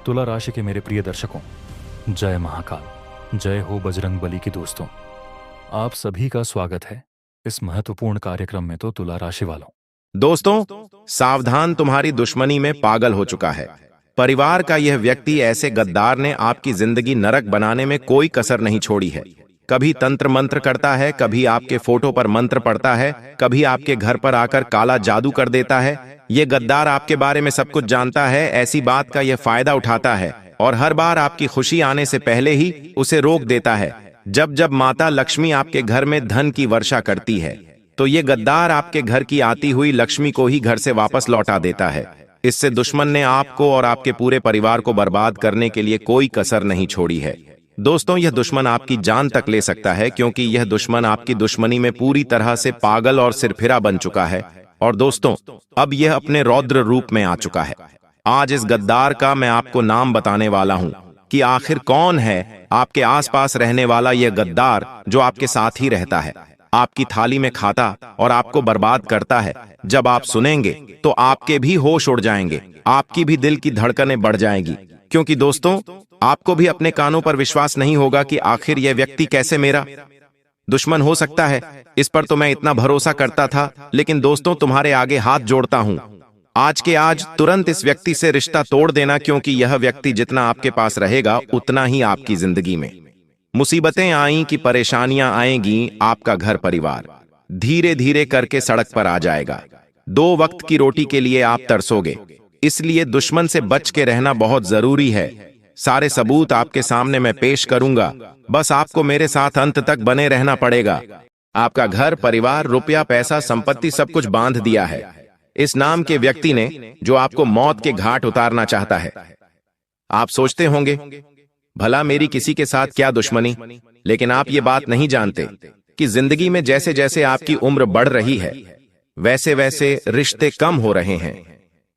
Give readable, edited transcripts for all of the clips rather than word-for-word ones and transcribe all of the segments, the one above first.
तुला राशि के मेरे प्रिय दर्शकों, जय महाकाल, जय हो बजरंग बली के दोस्तों। आप सभी का स्वागत है इस महत्वपूर्ण कार्यक्रम में। तो तुला राशि वालों, दोस्तों, सावधान, तुम्हारी दुश्मनी में पागल हो चुका है। परिवार का यह व्यक्ति, ऐसे गद्दार ने आपकी जिंदगी नरक बनाने में कोई कसर नहीं छोड़ी है। कभी तंत्र मंत्र करता है, कभी आपके फोटो पर मंत्र पढ़ता है, कभी आपके घर पर आकर काला जादू कर देता है। ये गद्दार आपके बारे में सब कुछ जानता है, ऐसी बात का यह फायदा उठाता है और हर बार आपकी खुशी आने से पहले ही उसे रोक देता है। जब जब माता लक्ष्मी आपके घर में धन की वर्षा करती है, तो ये गद्दार आपके घर की आती हुई लक्ष्मी को ही घर से वापस लौटा देता है। इससे दुश्मन ने आपको और आपके पूरे परिवार को बर्बाद करने के लिए कोई कसर नहीं छोड़ी है। दोस्तों, यह दुश्मन आपकी जान तक ले सकता है, क्योंकि यह दुश्मन आपकी दुश्मनी में पूरी तरह से पागल और सिरफिरा बन चुका है। और दोस्तों, अब यह अपने रौद्र रूप में आ चुका है। आज इस गद्दार का मैं आपको नाम बताने वाला हूं कि आखिर कौन है आपके आसपास रहने वाला यह गद्दार जो आपके साथ ही रहता है, आपकी थाली में खाता और आपको बर्बाद करता है। जब आप सुनेंगे तो आपके भी होश उड़ जाएंगे, आपकी भी दिल की धड़कनें बढ़ जाएंगी, क्योंकि दोस्तों, आपको भी अपने कानों पर विश्वास नहीं होगा कि आखिर यह व्यक्ति कैसे मेरा दुश्मन हो सकता है। इस पर तो मैं इतना भरोसा करता था, लेकिन दोस्तों, तुम्हारे आगे हाथ जोड़ता हूं, आज के आज तुरंत इस व्यक्ति से रिश्ता तोड़ देना, क्योंकि यह व्यक्ति जितना आपके पास रहेगा उतना ही आपकी जिंदगी में मुसीबतें आई कि परेशानियां आएंगी। आपका घर परिवार धीरे धीरे करके सड़क पर आ जाएगा। 2 वक्त की रोटी के लिए आप तरसोगे। इसलिए दुश्मन से बच के रहना बहुत जरूरी है। सारे सबूत आपके सामने मैं पेश करूंगा, बस आपको मेरे साथ अंत तक बने रहना पड़ेगा। आपका घर परिवार, रुपया, पैसा, संपत्ति सब कुछ बांध दिया है इस नाम के व्यक्ति ने, जो आपको मौत के घाट उतारना चाहता है। आप सोचते होंगे, भला मेरी किसी के साथ क्या दुश्मनी, लेकिन आप ये बात नहीं जानते कि जिंदगी में जैसे जैसे आपकी उम्र बढ़ रही है, वैसे वैसे रिश्ते कम हो रहे हैं।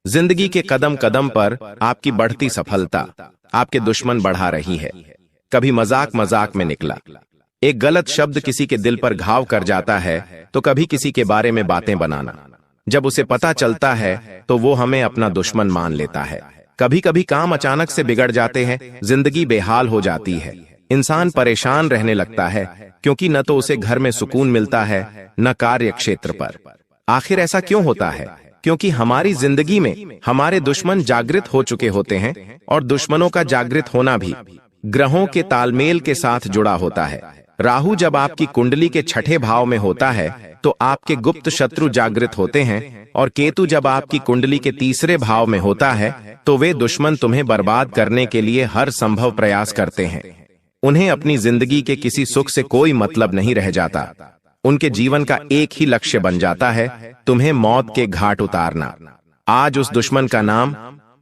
जिंदगी के कदम कदम पर आपकी बढ़ती सफलता आपके दुश्मन बढ़ा रही है। कभी मजाक मजाक में निकला एक गलत शब्द किसी के दिल पर घाव कर जाता है, तो कभी किसी के बारे में बातें बनाना, जब उसे पता चलता है तो वो हमें अपना दुश्मन मान लेता है। कभी कभी काम अचानक से बिगड़ जाते हैं, जिंदगी बेहाल हो जाती है, इंसान परेशान रहने लगता है, क्योंकि न तो उसे घर में सुकून मिलता है, न कार्य क्षेत्र पर। आखिर ऐसा क्यों होता है? क्योंकि हमारी जिंदगी में हमारे दुश्मन जागृत हो चुके होते हैं, और दुश्मनों का जागृत होना भी ग्रहों के तालमेल के साथ जुड़ा होता है। राहु जब आपकी कुंडली के 6ठे भाव में होता है तो आपके गुप्त शत्रु जागृत होते हैं, और केतु जब आपकी कुंडली के 3रे भाव में होता है तो वे दुश्मन तुम्हें बर्बाद करने के लिए हर संभव प्रयास करते हैं। उन्हें अपनी जिंदगी के किसी सुख से कोई मतलब नहीं रह जाता। उनके जीवन का एक ही लक्ष्य बन जाता है, तुम्हें मौत के घाट उतारना। आज उस दुश्मन का नाम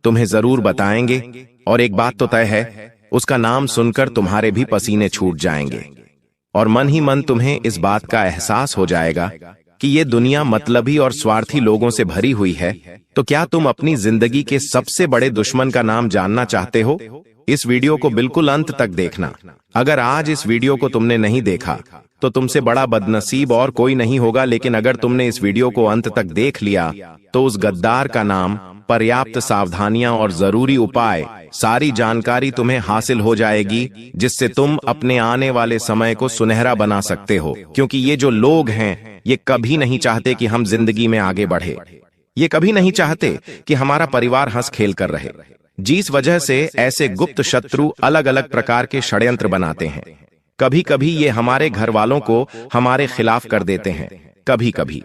तुम्हें जरूर बताएंगे, और एक बात तो तय है, उसका नाम सुनकर तुम्हारे भी पसीने छूट जाएंगे, और मन ही मन तुम्हें इस बात का एहसास हो जाएगा कि ये दुनिया मतलबी और स्वार्थी लोगों से भरी हुई है। तो क्या तुम अपनी जिंदगी के सबसे बड़े दुश्मन का नाम जानना चाहते हो? इस वीडियो को बिल्कुल अंत तक देखना। अगर आज इस वीडियो को तुमने नहीं देखा तो तुमसे बड़ा बदनसीब और कोई नहीं होगा, लेकिन अगर तुमने इस वीडियो को अंत तक देख लिया तो उस गद्दार का नाम, पर्याप्त सावधानियां और जरूरी उपाय, सारी जानकारी तुम्हें हासिल हो जाएगी, जिससे तुम अपने आने वाले समय को सुनहरा बना सकते हो। क्योंकि ये जो लोग हैं, ये कभी नहीं चाहते कि हम जिंदगी में आगे बढ़े। ये कभी नहीं चाहते कि हमारा परिवार हंस खेल कर रहे। जिस वजह से ऐसे गुप्त शत्रु अलग अलग प्रकार के षड्यंत्र बनाते हैं। कभी कभी ये हमारे घर वालों को हमारे खिलाफ कर देते हैं, कभी कभी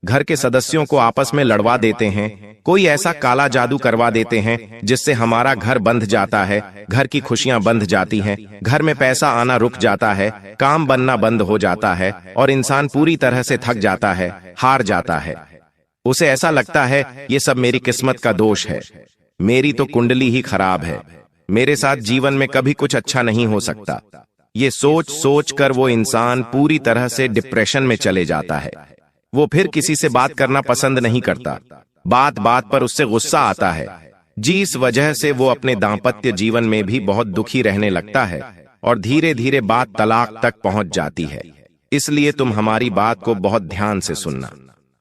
घर के सदस्यों को आपस में लड़वा देते हैं, कोई ऐसा काला जादू करवा देते हैं जिससे हमारा घर बंध जाता है, घर की खुशियां बंध जाती हैं, घर में पैसा आना रुक जाता है, काम बनना बंद हो जाता है, और इंसान पूरी तरह से थक जाता है, हार जाता है। उसे ऐसा लगता है ये सब मेरी किस्मत का दोष है, मेरी तो कुंडली ही खराब है, मेरे साथ जीवन में कभी कुछ अच्छा नहीं हो सकता। ये सोच सोच कर वो इंसान पूरी तरह से डिप्रेशन में चले जाता है। वो फिर किसी से बात करना पसंद नहीं करता, बात बात पर उससे गुस्सा आता है, जिस वजह से वो अपने दांपत्य जीवन में भी बहुत दुखी रहने लगता है, और धीरे धीरे बात तलाक तक पहुंच जाती है। इसलिए तुम हमारी बात को बहुत ध्यान से सुनना।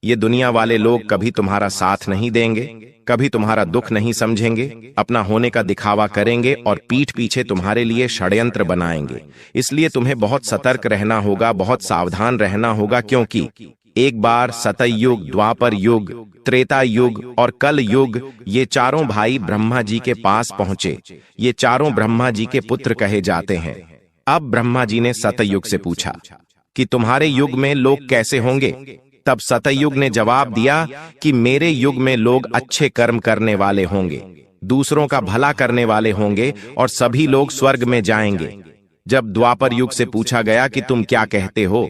ये दुनिया वाले लोग कभी तुम्हारा साथ नहीं देंगे, कभी तुम्हारा दुख नहीं समझेंगे, अपना होने का दिखावा करेंगे और पीठ पीछे तुम्हारे लिए षड्यंत्र बनाएंगे। इसलिए तुम्हें बहुत सतर्क रहना होगा, बहुत सावधान रहना होगा, क्योंकि एक बार सतयुग, द्वापर युग, त्रेता युग और कल युग, ये चारों भाई ब्रह्मा जी के पास पहुंचे। ये चारों ब्रह्मा जी के पुत्र कहे जाते हैं। अब ब्रह्मा जी ने सतयुग से पूछा कि तुम्हारे युग में लोग कैसे होंगे? तब सतयुग ने जवाब दिया कि मेरे युग में लोग अच्छे कर्म करने वाले होंगे, दूसरों का भला करने वाले होंगे और सभी लोग स्वर्ग में जाएंगे। जब द्वापर युग से पूछा गया कि तुम क्या कहते हो,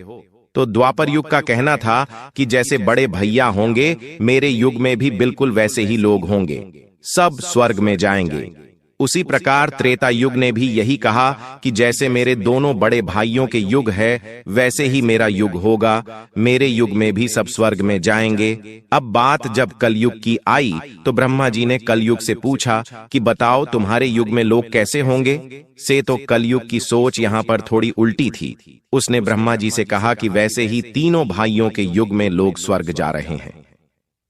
तो द्वापर युग का कहना था कि जैसे बड़े भैया होंगे, मेरे युग में भी बिल्कुल वैसे ही लोग होंगे, सब स्वर्ग में जाएंगे। उसी प्रकार त्रेता युग ने भी यही कहा कि जैसे मेरे दोनों बड़े भाइयों के युग है, वैसे ही मेरा युग होगा, मेरे युग में भी सब स्वर्ग में जाएंगे। अब बात जब कलयुग की आई तो ब्रह्मा जी ने कलयुग से पूछा कि बताओ तुम्हारे युग में लोग कैसे होंगे? से तो कलयुग की सोच यहाँ पर थोड़ी उल्टी थी। उसने ब्रह्मा जी से कहा कि वैसे ही तीनों भाइयों के युग में लोग स्वर्ग जा रहे हैं,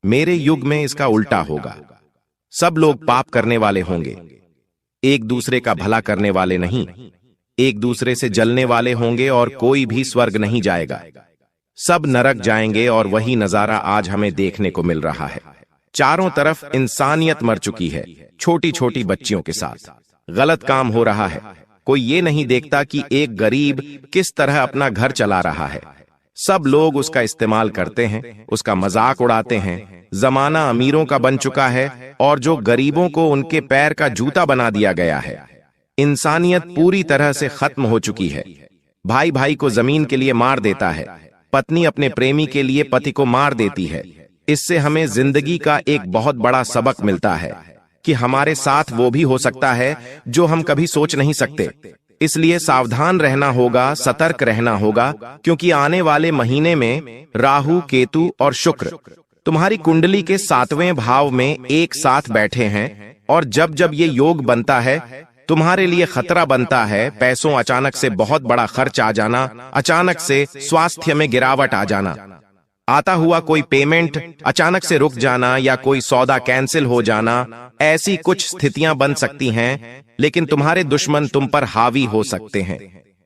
मेरे युग में इसका उल्टा होगा। सब लोग पाप करने वाले होंगे, एक दूसरे का भला करने वाले नहीं, एक दूसरे से जलने वाले होंगे और कोई भी स्वर्ग नहीं जाएगा, सब नरक जाएंगे। और वही नजारा आज हमें देखने को मिल रहा है। चारों तरफ इंसानियत मर चुकी है, छोटी छोटी बच्चियों के साथ गलत काम हो रहा है। कोई ये नहीं देखता कि एक गरीब किस तरह अपना घर चला रहा है। सब लोग उसका इस्तेमाल करते हैं, उसका मजाक उड़ाते हैं। जमाना अमीरों का बन चुका है और जो गरीबों को उनके पैर का जूता बना दिया गया है। इंसानियत पूरी तरह से खत्म हो चुकी है। भाई भाई को जमीन के लिए मार देता है, पत्नी अपने प्रेमी के लिए पति को मार देती है। इससे हमें जिंदगी का एक बहुत बड़ा सबक मिलता है कि हमारे साथ वो भी हो सकता है जो हम कभी सोच नहीं सकते। इसलिए सावधान रहना होगा, सतर्क रहना होगा, क्योंकि आने वाले महीने में राहु, केतु और शुक्र तुम्हारी कुंडली के 7वें भाव में एक साथ बैठे हैं। और जब जब ये योग बनता है, तुम्हारे लिए खतरा बनता है। पैसों अचानक से बहुत बड़ा खर्च आ जाना, अचानक से स्वास्थ्य में गिरावट आ जाना, आता हुआ कोई पेमेंट अचानक से रुक जाना या कोई सौदा कैंसिल हो जाना, ऐसी कुछ स्थितियां बन सकती हैं। लेकिन तुम्हारे दुश्मन तुम पर हावी हो सकते हैं,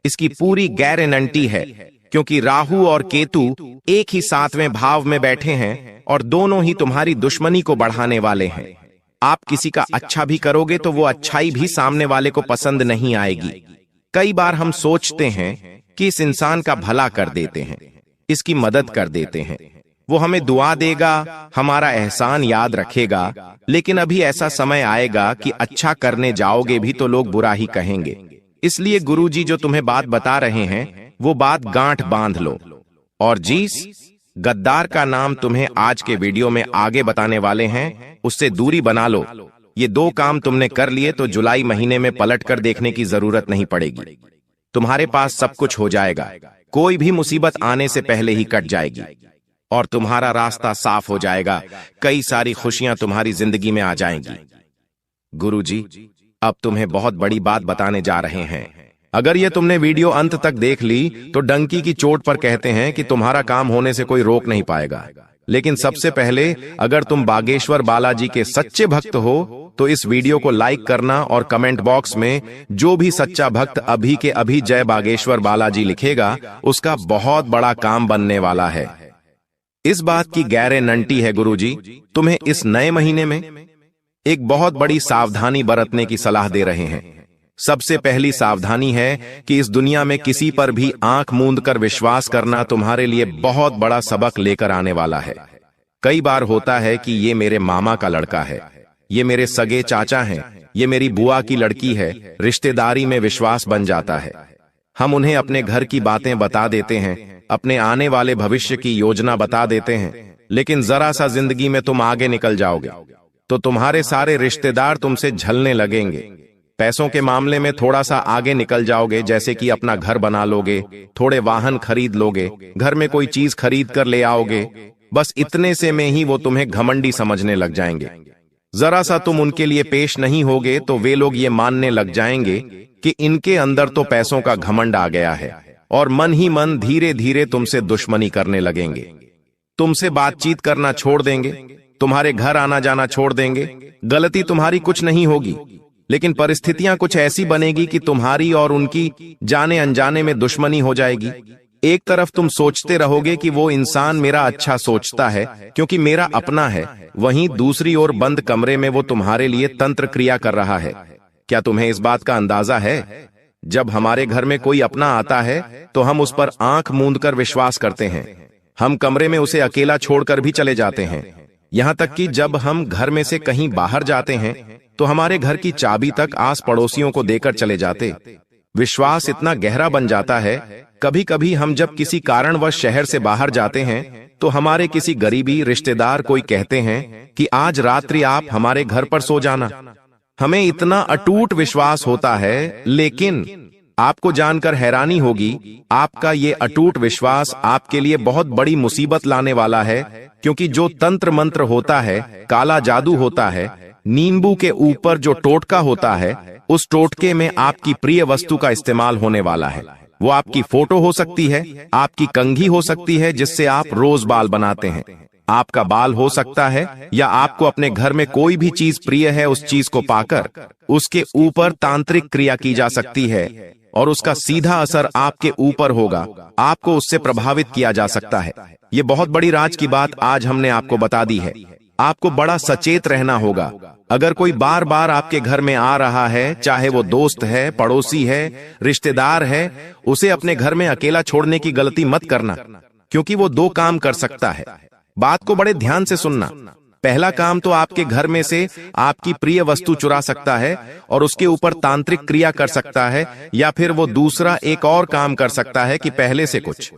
इसकी पूरी गारंटी है, क्योंकि राहु और केतु एक ही 7वें भाव में बैठे हैं और दोनों ही तुम्हारी दुश्मनी को बढ़ाने वाले हैं। आप किसी का अच्छा भी करोगे तो वो अच्छाई भी सामने वाले को पसंद नहीं आएगी। कई बार हम सोचते हैं कि इस इंसान का भला कर देते हैं, इसकी मदद कर देते हैं, वो हमें दुआ देगा, हमारा एहसान याद रखेगा। लेकिन अभी ऐसा समय आएगा कि अच्छा करने जाओगे भी तो लोग बुरा ही कहेंगे। इसलिए गुरुजी जो तुम्हें बात बता रहे हैं, वो बात गांठ बांध लो। और जिस गद्दार का नाम तुम्हें आज के वीडियो में आगे बताने वाले हैं, उससे दूरी बना लो। ये 2 काम तुमने कर लिए तो जुलाई महीने में पलट कर देखने की जरूरत नहीं पड़ेगी। तुम्हारे पास सब कुछ हो जाएगा, कोई भी मुसीबत आने से पहले ही कट जाएगी और तुम्हारा रास्ता साफ हो जाएगा। कई सारी खुशियां तुम्हारी जिंदगी में आ जाएंगी। गुरुजी अब तुम्हें बहुत बड़ी बात बताने जा रहे हैं। अगर ये तुमने वीडियो अंत तक देख ली तो डंकी की चोट पर कहते हैं कि तुम्हारा काम होने से कोई रोक नहीं पाएगा। लेकिन सबसे पहले, अगर तुम बागेश्वर बालाजी के सच्चे भक्त हो तो इस वीडियो को लाइक करना और कमेंट बॉक्स में जो भी सच्चा भक्त अभी के अभी जय बागेश्वर बालाजी लिखेगा, उसका बहुत बड़ा काम बनने वाला है। इस बात की गारंटी है गुरुजी, तुम्हें इस नए महीने में एक बहुत बड़ी सावधानी बरतने की सलाह दे रहे हैं। सबसे पहली सावधानी है कि इस दुनिया में किसी पर भी आंख मूंद कर विश्वास करना तुम्हारे लिए बहुत बड़ा सबक लेकर आने वाला है। कई बार होता है कि ये मेरे मामा का लड़का है, ये मेरे सगे चाचा हैं, ये मेरी बुआ की लड़की है, रिश्तेदारी में विश्वास बन जाता है। हम उन्हें अपने घर की बातें बता देते हैं, अपने आने वाले भविष्य की योजना बता देते हैं। लेकिन जरा सा जिंदगी में तुम आगे निकल जाओगे तो तुम्हारे सारे रिश्तेदार तुमसे झलने लगेंगे। पैसों के मामले में थोड़ा सा आगे निकल जाओगे, जैसे कि अपना घर बना लोगे, थोड़े वाहन खरीद लोगे, घर में कोई चीज खरीद कर ले आओगे। बस इतने से में ही वो तुम्हें घमंडी समझने लग जाएंगे। जरा सा तुम उनके लिए पेश नहीं होगे तो वे लोग ये मानने लग जाएंगे कि इनके अंदर तो पैसों का घमंड आ गया है और मन ही मन धीरे धीरे तुमसे दुश्मनी करने लगेंगे। तुमसे बातचीत करना छोड़ देंगे, तुम्हारे घर आना जाना छोड़ देंगे। गलती तुम्हारी कुछ नहीं होगी, लेकिन परिस्थितियां कुछ ऐसी बनेगी कि तुम्हारी और उनकी जाने अनजाने में दुश्मनी हो जाएगी। एक तरफ तुम सोचते रहोगे कि वो इंसान मेरा अच्छा सोचता है क्योंकि मेरा अपना है, वहीं दूसरी ओर बंद कमरे में वो तुम्हारे लिए तंत्र क्रिया कर रहा है। क्या तुम्हें इस बात का अंदाजा है? जब हमारे घर में कोई अपना आता है तो हम उस पर आंख मूंद कर विश्वास करते हैं। हम कमरे में उसे अकेला छोड़कर भी चले जाते हैं। यहां तक कि जब हम घर में से कहीं बाहर जाते हैं तो हमारे घर की चाबी तक आस पड़ोसियों को देकर चले जाते। विश्वास इतना गहरा बन जाता है, कभी कभी हम जब किसी कारणवश शहर से बाहर जाते हैं तो हमारे किसी गरीबी रिश्तेदार कोई कहते हैं कि आज रात्रि आप हमारे घर पर सो जाना। हमें इतना अटूट विश्वास होता है, लेकिन आपको जानकर हैरानी होगी, आपका ये अटूट विश्वास आपके लिए बहुत बड़ी मुसीबत लाने वाला है, क्योंकि जो तंत्र मंत्र होता है, काला जादू होता है, नींबू के ऊपर जो टोटका होता है, उस टोटके में आपकी प्रिय वस्तु का इस्तेमाल होने वाला है। वो आपकी फोटो हो सकती है, आपकी कंघी हो सकती है जिससे आप रोज बाल बनाते हैं, आपका बाल हो सकता है, या आपको अपने घर में कोई भी चीज प्रिय है उस चीज को पाकर उसके ऊपर तांत्रिक क्रिया की जा सकती है और उसका सीधा असर आपके ऊपर होगा, आपको उससे प्रभावित किया जा सकता है। ये बहुत बड़ी राज की बात आज हमने आपको बता दी है। आपको बड़ा सचेत रहना होगा। अगर कोई बार बार आपके घर में आ रहा है, चाहे वो दोस्त है, पड़ोसी है, रिश्तेदार है, उसे अपने घर में अकेला छोड़ने की गलती मत करना, क्योंकि वो दो काम कर सकता है। बात को बड़े ध्यान से सुनना। पहला काम तो आपके घर में से आपकी प्रिय वस्तु चुरा सकता है और उसके ऊपर तांत्रिक क्रिया कर सकता है, या फिर वो दूसरा एक और काम कर सकता है कि पहले से कुछ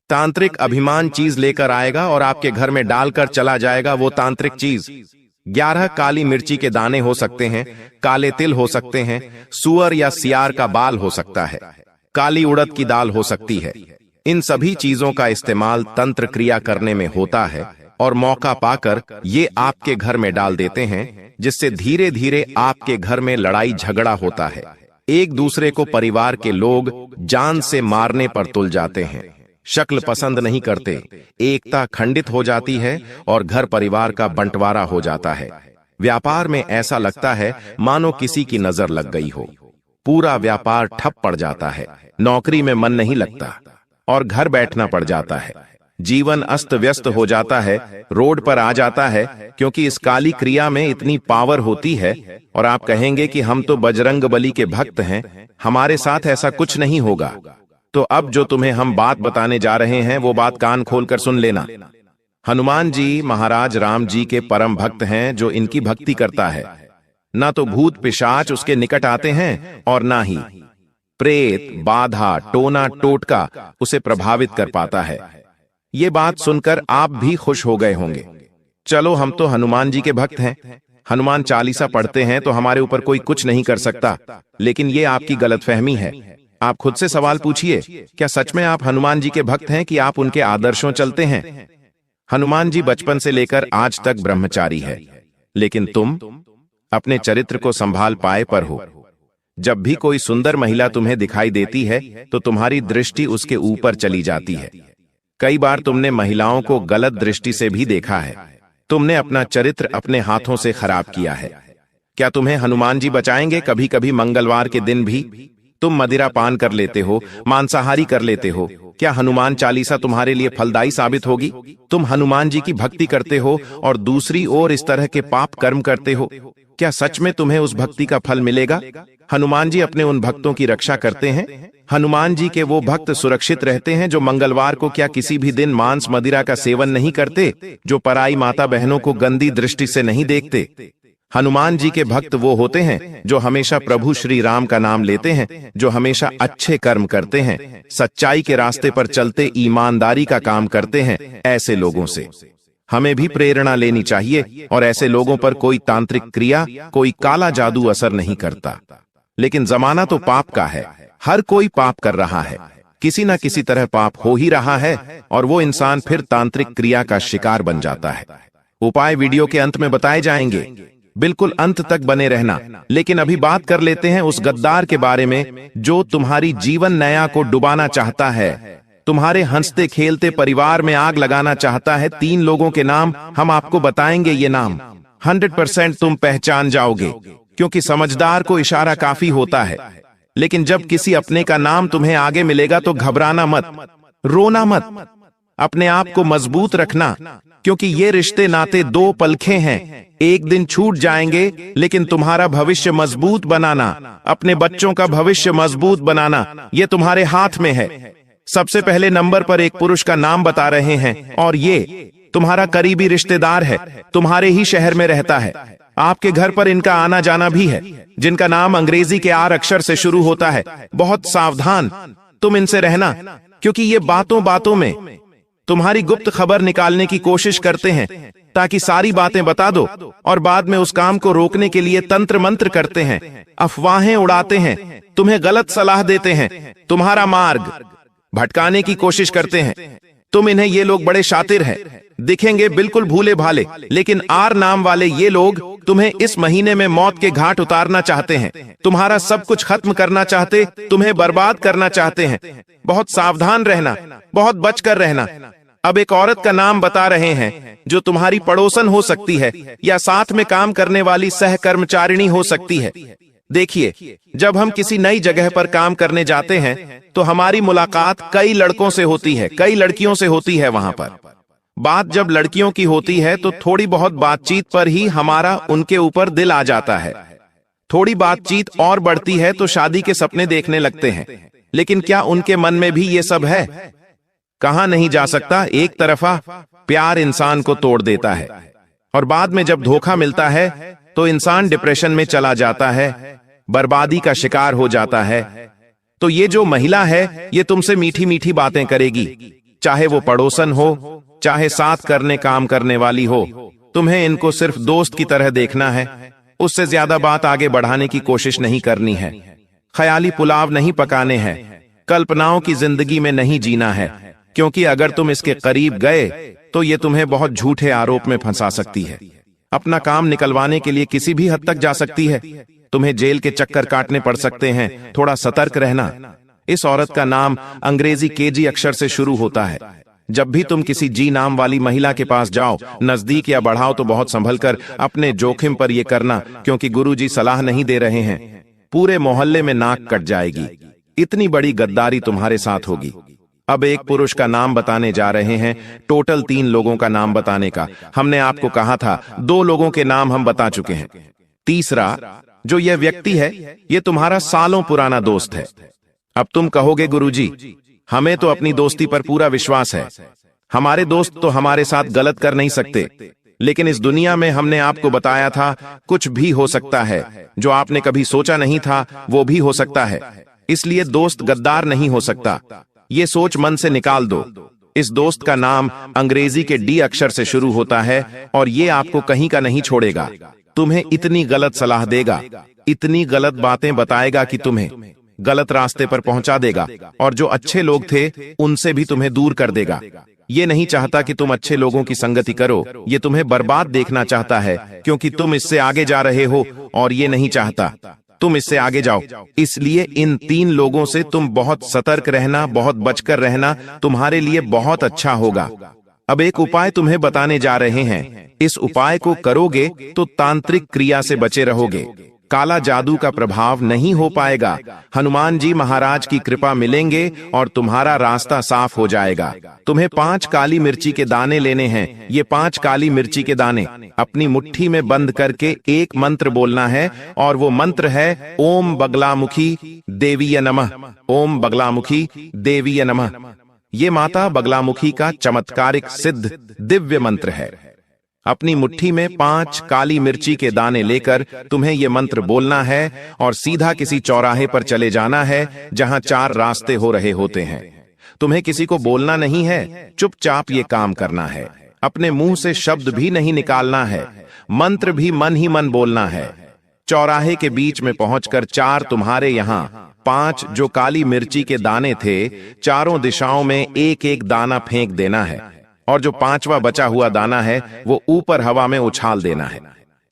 तांत्रिक अभिमान चीज लेकर आएगा और आपके घर में डालकर चला जाएगा। वो तांत्रिक चीज 11 काली मिर्ची के दाने हो सकते हैं, काले तिल हो सकते हैं, सुअर या सियार का बाल हो सकता है, काली उड़द की दाल हो सकती है। इन सभी चीजों का इस्तेमाल तंत्र क्रिया करने में होता है और मौका पाकर ये आपके घर में डाल देते हैं, जिससे धीरे धीरे आपके घर में लड़ाई झगड़ा होता है। एक दूसरे को परिवार के लोग जान से मारने पर तुल जाते हैं, शक्ल पसंद नहीं करते, एकता खंडित हो जाती है और घर परिवार का बंटवारा हो जाता है। व्यापार में ऐसा लगता है मानो किसी की नजर लग गई हो, पूरा व्यापार ठप पड़ जाता है, नौकरी में मन नहीं लगता और घर बैठना पड़ जाता है। जीवन अस्त व्यस्त हो जाता है, रोड पर आ जाता है, क्योंकि इस काली क्रिया में इतनी पावर होती है। और आप कहेंगे कि हम तो बजरंग बली के भक्त हैं, हमारे साथ ऐसा कुछ नहीं होगा। तो अब जो तुम्हें हम बात बताने जा रहे हैं वो बात कान खोलकर सुन लेना। हनुमान जी महाराज राम जी के परम भक्त हैं जो इनकी भक्ति करता है। ना तो भूत पिशाच उसके निकट आते हैं और ना ही प्रेत, बाधा, टोना, टोटका उसे प्रभावित कर पाता है। ये बात सुनकर आप भी खुश हो गए होंगे। चलो, हम तो हनुमान जी के भक्त हैं, हनुमान चालीसा पढ़ते हैं तो हमारे ऊपर कोई कुछ नहीं कर सकता। लेकिन ये आपकी गलतफहमी है। आप खुद से सवाल पूछिए, क्या सच में आप हनुमान जी के भक्त हैं कि आप उनके आदर्शों चलते हैं? हनुमान जी बचपन से लेकर आज तक ब्रह्मचारी है, लेकिन तुम अपने चरित्र को संभाल पाए पर हो। जब भी कोई सुंदर महिला तुम्हें दिखाई देती है तो तुम्हारी दृष्टि उसके ऊपर चली जाती है। कई बार तुमने महिलाओं को गलत दृष्टि से भी देखा है। तुमने अपना चरित्र अपने हाथों से खराब किया है। क्या तुम्हें हनुमान जी बचाएंगे? कभी कभी मंगलवार के दिन भी तुम मदिरा पान कर लेते हो, मांसाहारी कर लेते हो। क्या हनुमान चालीसा तुम्हारे लिए फलदायी साबित होगी? तुम हनुमान जी की भक्ति करते हो और दूसरी ओर इस तरह के पाप कर्म करते हो। क्या सच में तुम्हें उस भक्ति का फल मिलेगा? हनुमान जी अपने उन भक्तों की रक्षा करते हैं। हनुमान जी के वो भक्त सुरक्षित रहते हैं जो मंगलवार को क्या किसी भी दिन मांस मदिरा का सेवन नहीं करते, जो पराई माता बहनों को गंदी दृष्टि से नहीं देखते। हनुमान जी के भक्त वो होते हैं जो हमेशा प्रभु श्री राम का नाम लेते हैं, जो हमेशा अच्छे कर्म करते हैं, सच्चाई के रास्ते पर चलते ईमानदारी का काम करते हैं। ऐसे लोगों से हमें भी प्रेरणा लेनी चाहिए और ऐसे लोगों पर कोई तांत्रिक क्रिया, कोई काला जादू असर नहीं करता। लेकिन जमाना तो पाप का है, हर कोई पाप कर रहा है, किसी ना किसी तरह पाप हो ही रहा है और वो इंसान फिर तांत्रिक क्रिया का शिकार बन जाता है। उपाय वीडियो के अंत में बताए जाएंगे, बिल्कुल अंत तक बने रहना। लेकिन अभी बात कर लेते हैं उस गद्दार के बारे में जो तुम्हारी जीवन नया को डुबाना चाहता है। तुम्हारे हंसते खेलते परिवार में आग लगाना चाहता है। 3 लोगों के नाम हम आपको बताएंगे। ये नाम 100% तुम पहचान जाओगे, क्योंकि समझदार को इशारा काफी होता है। लेकिन जब किसी अपने का नाम तुम्हें आगे मिलेगा तो घबराना मत, रोना मत, अपने आप को मजबूत रखना, क्योंकि ये रिश्ते नाते 2 पलखे हैं, एक दिन छूट जाएंगे। लेकिन तुम्हारा भविष्य मजबूत बनाना, अपने बच्चों का भविष्य मजबूत बनाना, ये तुम्हारे हाथ में है। सबसे पहले नंबर पर एक पुरुष का नाम बता रहे हैं, और ये तुम्हारा करीबी रिश्तेदार है, तुम्हारे ही शहर में रहता है, आपके घर पर इनका आना जाना भी है, जिनका नाम अंग्रेजी के R अक्षर से शुरू होता है। बहुत सावधान तुम इनसे रहना, क्योंकि ये बातों बातों में तुम्हारी गुप्त खबर निकालने की कोशिश करते हैं, ताकि सारी बातें बता दो, और बाद में उस काम को रोकने के लिए तंत्र मंत्र करते हैं, अफवाहें उड़ाते हैं, तुम्हें गलत सलाह देते हैं, तुम्हारा मार्ग भटकाने की कोशिश करते हैं। तुम इन्हें, ये लोग बड़े शातिर हैं, दिखेंगे बिल्कुल भूले भाले, लेकिन R नाम वाले ये लोग तुम्हें इस महीने में मौत के घाट उतारना चाहते हैं, तुम्हारा सब कुछ खत्म करना चाहते, तुम्हें बर्बाद करना चाहते हैं। बहुत सावधान रहना, बहुत बचकर रहना। अब एक औरत का नाम बता रहे हैं, जो तुम्हारी पड़ोसन हो सकती है, या साथ में काम करने वाली सहकर्मचारिणी हो सकती है। देखिए, जब हम किसी नई जगह पर काम करने जाते हैं तो हमारी मुलाकात कई लड़कों से होती है, कई लड़कियों से होती है। वहां पर बात जब लड़कियों की होती है तो थोड़ी बहुत बातचीत पर ही हमारा उनके ऊपर दिल आ जाता है। थोड़ी बातचीत और बढ़ती है तो शादी के सपने देखने लगते हैं। लेकिन क्या उनके मन में भी ये सब है? कहा नहीं जा सकता। एक तरफा प्यार इंसान को तोड़ देता है, और बाद में जब धोखा मिलता है तो इंसान डिप्रेशन में चला जाता है, बर्बादी का शिकार हो जाता है। तो ये जो महिला है, ये तुमसे मीठी मीठी बातें करेगी, चाहे वो पड़ोसन हो, चाहे साथ करने काम करने वाली हो। तुम्हें इनको सिर्फ दोस्त की तरह देखना है, उससे ज्यादा बात आगे बढ़ाने की कोशिश नहीं करनी है। ख्याली पुलाव नहीं पकाने हैं, कल्पनाओं की जिंदगी में नहीं जीना है, क्योंकि अगर तुम इसके करीब गए तो ये तुम्हें बहुत झूठे आरोप में फंसा सकती है। अपना काम निकलवाने के लिए किसी भी हद तक जा सकती है, तुम्हें जेल के चक्कर काटने पड़ सकते हैं। थोड़ा सतर्क रहना। इस औरत का नाम अंग्रेजी KG अक्षर से शुरू होता है। जब भी तुम किसी G नाम वाली महिला के पास जाओ, नजदीक या बढ़ाओ, तो बहुत संभल कर अपने जोखिम पर यह करना, क्योंकि गुरुजी सलाह नहीं दे रहे हैं। पूरे मोहल्ले में नाक कट जाएगी, इतनी बड़ी गद्दारी तुम्हारे साथ होगी। अब एक पुरुष का नाम बताने जा रहे हैं, टोटल 3 लोगों का नाम बताने का। हमने आपको कहा था 2 लोगों के नाम हम बता चुके हैं। तीसरा जो यह व्यक्ति है, यह तुम्हारा सालों पुराना दोस्त है। अब तुम कहोगे, गुरुजी हमें तो अपनी दोस्ती पर पूरा विश्वास है, हमारे दोस्त तो हमारे साथ गलत कर नहीं सकते। लेकिन इस दुनिया में हमने आपको बताया था, कुछ भी हो सकता है, जो आपने कभी सोचा नहीं था वो भी हो सकता है। इसलिए दोस्त गद्दार नहीं हो सकता, ये सोच मन से निकाल दो। इस दोस्त का नाम अंग्रेजी के D अक्षर से शुरू होता है, और ये आपको कहीं का नहीं छोड़ेगा। तुम्हें इतनी गलत सलाह देगा, इतनी गलत बातें बताएगा कि तुम्हें गलत रास्ते पर पहुंचा देगा, और जो अच्छे लोग थे उनसे भी तुम्हें दूर कर देगा। ये नहीं चाहता कि तुम अच्छे लोगों की संगति करो, ये तुम्हें बर्बाद देखना चाहता है, क्योंकि तुम इससे आगे जा रहे हो, और ये नहीं चाहता तुम इससे आगे जाओ। इसलिए इन 3 लोगों से तुम बहुत सतर्क रहना, बहुत बचकर रहना, तुम्हारे लिए बहुत अच्छा होगा। अब एक उपाय तुम्हें बताने जा रहे हैं। इस उपाय को करोगे तो तांत्रिक क्रिया से बचे रहोगे, काला जादू का प्रभाव नहीं हो पाएगा, हनुमान जी महाराज की कृपा मिलेंगे, और तुम्हारा रास्ता साफ हो जाएगा। तुम्हें 5 काली मिर्ची के दाने लेने हैं। ये 5 काली मिर्ची के दाने अपनी मुट्ठी में बंद करके एक मंत्र बोलना है, और वो मंत्र है ओम बगलामुखी देवीय नमः। ओम बगलामुखी देवीय नमः। ये माता बगलामुखी का चमत्कारिक सिद्ध दिव्य मंत्र है। अपनी मुट्ठी में 5 काली मिर्ची के दाने लेकर तुम्हें यह मंत्र बोलना है, और सीधा किसी चौराहे पर चले जाना है जहां 4 रास्ते हो रहे होते हैं। तुम्हें किसी को बोलना नहीं है, चुपचाप ये काम करना है। अपने मुंह से शब्द भी नहीं निकालना है, मंत्र भी मन ही मन बोलना है। चौराहे के बीच में पहुंचकर 4 तुम्हारे यहां 5 जो काली मिर्ची के दाने थे, चारों दिशाओं में एक एक दाना फेंक देना है, और जो 5वां बचा हुआ दाना है वो ऊपर हवा में उछाल देना है।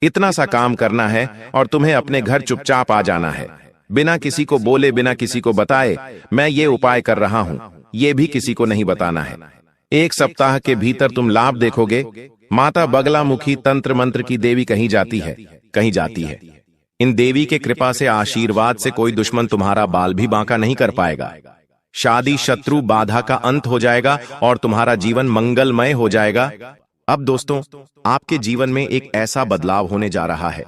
इतना सा काम करना है, और तुम्हें अपने घर चुपचाप आ जाना है, बिना किसी को बोले, बिना किसी को बताए। मैं ये उपाय कर रहा हूं, ये भी किसी को नहीं बताना है। 1 सप्ताह के भीतर तुम लाभ देखोगे। माता बगलामुखी तंत्र मंत्र की देवी कहीं जाती है, कहीं जाती है। इन देवी के कृपा से, आशीर्वाद से कोई दुश्मन तुम्हारा बाल भी बांका नहीं कर पाएगा। शादी शत्रु बाधा का अंत हो जाएगा और तुम्हारा जीवन मंगलमय हो जाएगा। अब दोस्तों, आपके जीवन में एक ऐसा बदलाव होने जा रहा है,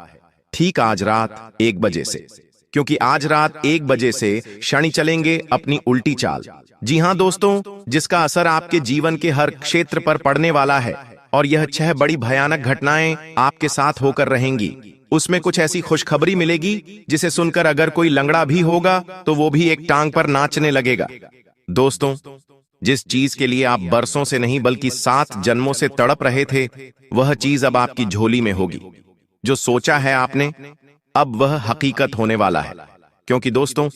ठीक आज रात 1 बजे से, क्योंकि आज रात 1 बजे से शनि चलेंगे अपनी उल्टी चाल। जी हां दोस्तों, जिसका असर आपके जीवन के हर क्षेत्र पर पड़ने वाला है और यह 6 बड़ी भयानक घटनाएं आपके साथ होकर रहेंगी। उसमें कुछ ऐसी खुशखबरी मिलेगी जिसे सुनकर अगर कोई लंगड़ा भी होगा तो वो भी एक टांग पर नाचने लगेगा। दोस्तों, जिस चीज के लिए आप बरसों से नहीं बल्कि 7 जन्मों से तड़प रहे थे, वह चीज अब आपकी झोली में होगी। जो सोचा है आपने, अब वह हकीकत होने वाला है। क्योंकि दोस्तों,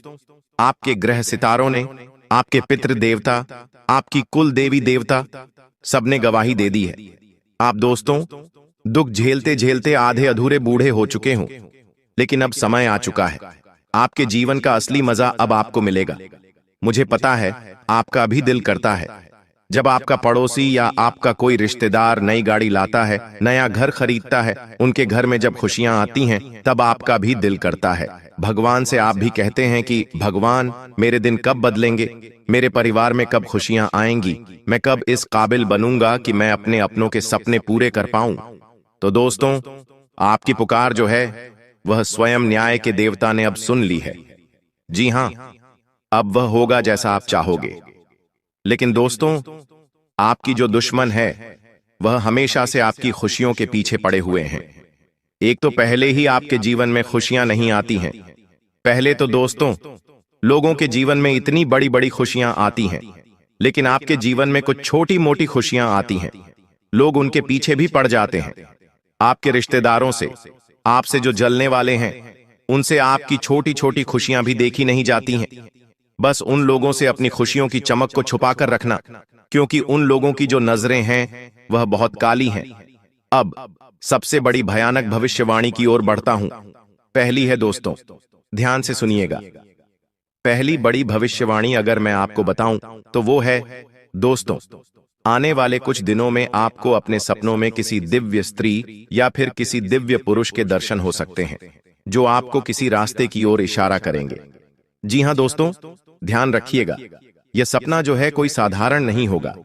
आपके ग्रह सितारों ने, आपके पितृ देवता, आपकी कुल देवी देवता सबने गवाही दे दी है। आप दोस्तों, दुख झेलते झेलते आधे अधूरे बूढ़े हो चुके हों, लेकिन अब समय आ चुका है। आपके जीवन का असली मजा अब आपको मिलेगा। मुझे पता है आपका भी दिल करता है, जब आपका पड़ोसी या आपका कोई रिश्तेदार नई गाड़ी लाता है, नया घर खरीदता है, उनके घर में जब खुशियां आती हैं, तब आपका भी दिल करता है। भगवान से आप भी कहते हैं कि भगवान, मेरे दिन कब बदलेंगे, मेरे परिवार में कब खुशियां आएंगी, मैं कब इस काबिल बनूंगा कि मैं अपने अपनों के सपने पूरे कर पाऊं। तो दोस्तों, आपकी पुकार जो है वह स्वयं न्याय के देवता ने अब सुन ली है। जी हां, अब वह होगा जैसा आप चाहोगे। लेकिन दोस्तों, आपकी जो दुश्मन है वह हमेशा से आपकी खुशियों के पीछे पड़े हुए हैं। एक तो पहले ही आपके जीवन में खुशियां नहीं आती हैं। पहले तो दोस्तों, लोगों के जीवन में इतनी बड़ी बड़ी खुशियां आती हैं, लेकिन आपके जीवन में कुछ छोटी मोटी खुशियां आती हैं। लोग उनके पीछे भी पड़ जाते हैं। आपके रिश्तेदारों से, आपसे जो जलने वाले हैं, उनसे आपकी छोटी छोटी खुशियां भी देखी नहीं जाती हैं। बस उन लोगों से अपनी खुशियों की चमक को छुपाकर रखना, क्योंकि उन लोगों की जो नजरें हैं वह बहुत काली हैं। अब सबसे बड़ी भयानक भविष्यवाणी की ओर बढ़ता हूं। पहली है दोस्तों, ध्यान से सुनिएगा। पहली बड़ी भविष्यवाणी अगर मैं आपको बताऊं तो वो है, दोस्तों, आने वाले कुछ दिनों में आपको अपने सपनों में किसी दिव्य स्त्री या फिर किसी दिव्य पुरुष के दर्शन हो सकते हैं, जो आपको किसी रास्ते की ओर इशारा करेंगे। जी हां दोस्तों, ध्यान रखिएगा, यह सपना जो है कोई साधारण नहीं होगा।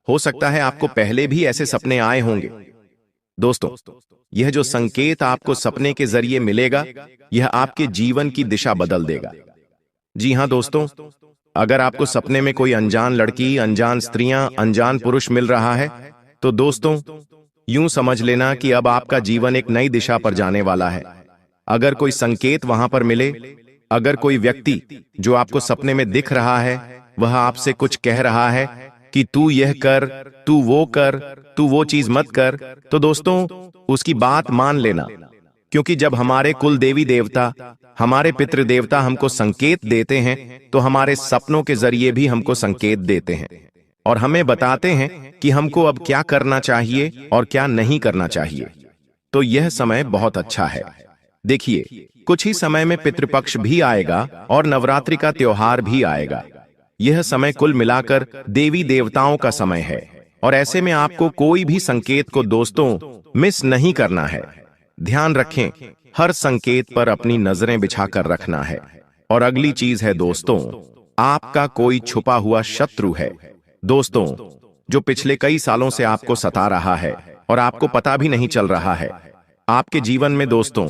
हो सकता है आपको पहले भी ऐसे सपने आए होंगे। दोस्तों, यह जो संकेत आपको सपने के जरिए मिलेगा, यह आपके जीवन की दिशा बदल देगा। जी हां दोस्तों, अगर आपको सपने में कोई अनजान लड़की, अनजान स्त्रियां, अनजान पुरुष मिल रहा है, तो दोस्तों, यूं समझ लेना कि अब आपका जीवन एक नई दिशा पर जाने वाला है। अगर कोई संकेत वहां पर मिले, अगर कोई व्यक्ति जो आपको सपने में दिख रहा है, वह आपसे कुछ कह रहा है कि तू यह कर, तू वो कर, तू वो चीज मत कर, तो दोस्तों, उसकी बात मान लेना। क्योंकि जब हमारे कुल देवी देवता, हमारे पितृ देवता हमको संकेत देते हैं, तो हमारे सपनों के जरिए भी हमको संकेत देते हैं और हमें बताते हैं कि हमको अब क्या करना चाहिए और क्या नहीं करना चाहिए। तो यह समय बहुत अच्छा है। देखिए, कुछ ही समय में पितृपक्ष भी आएगा और नवरात्रि का त्योहार भी आएगा। यह समय कुल मिलाकर देवी देवताओं का समय है और ऐसे में आपको कोई भी संकेत को दोस्तों मिस नहीं करना है। ध्यान रखें, हर संकेत पर अपनी नजरें बिछाकर रखना है। और अगली चीज है दोस्तों, आपका कोई छुपा हुआ शत्रु है, दोस्तों, जो पिछले कई सालों से आपको सता रहा है और आपको पता भी नहीं चल रहा है। आपके जीवन में दोस्तों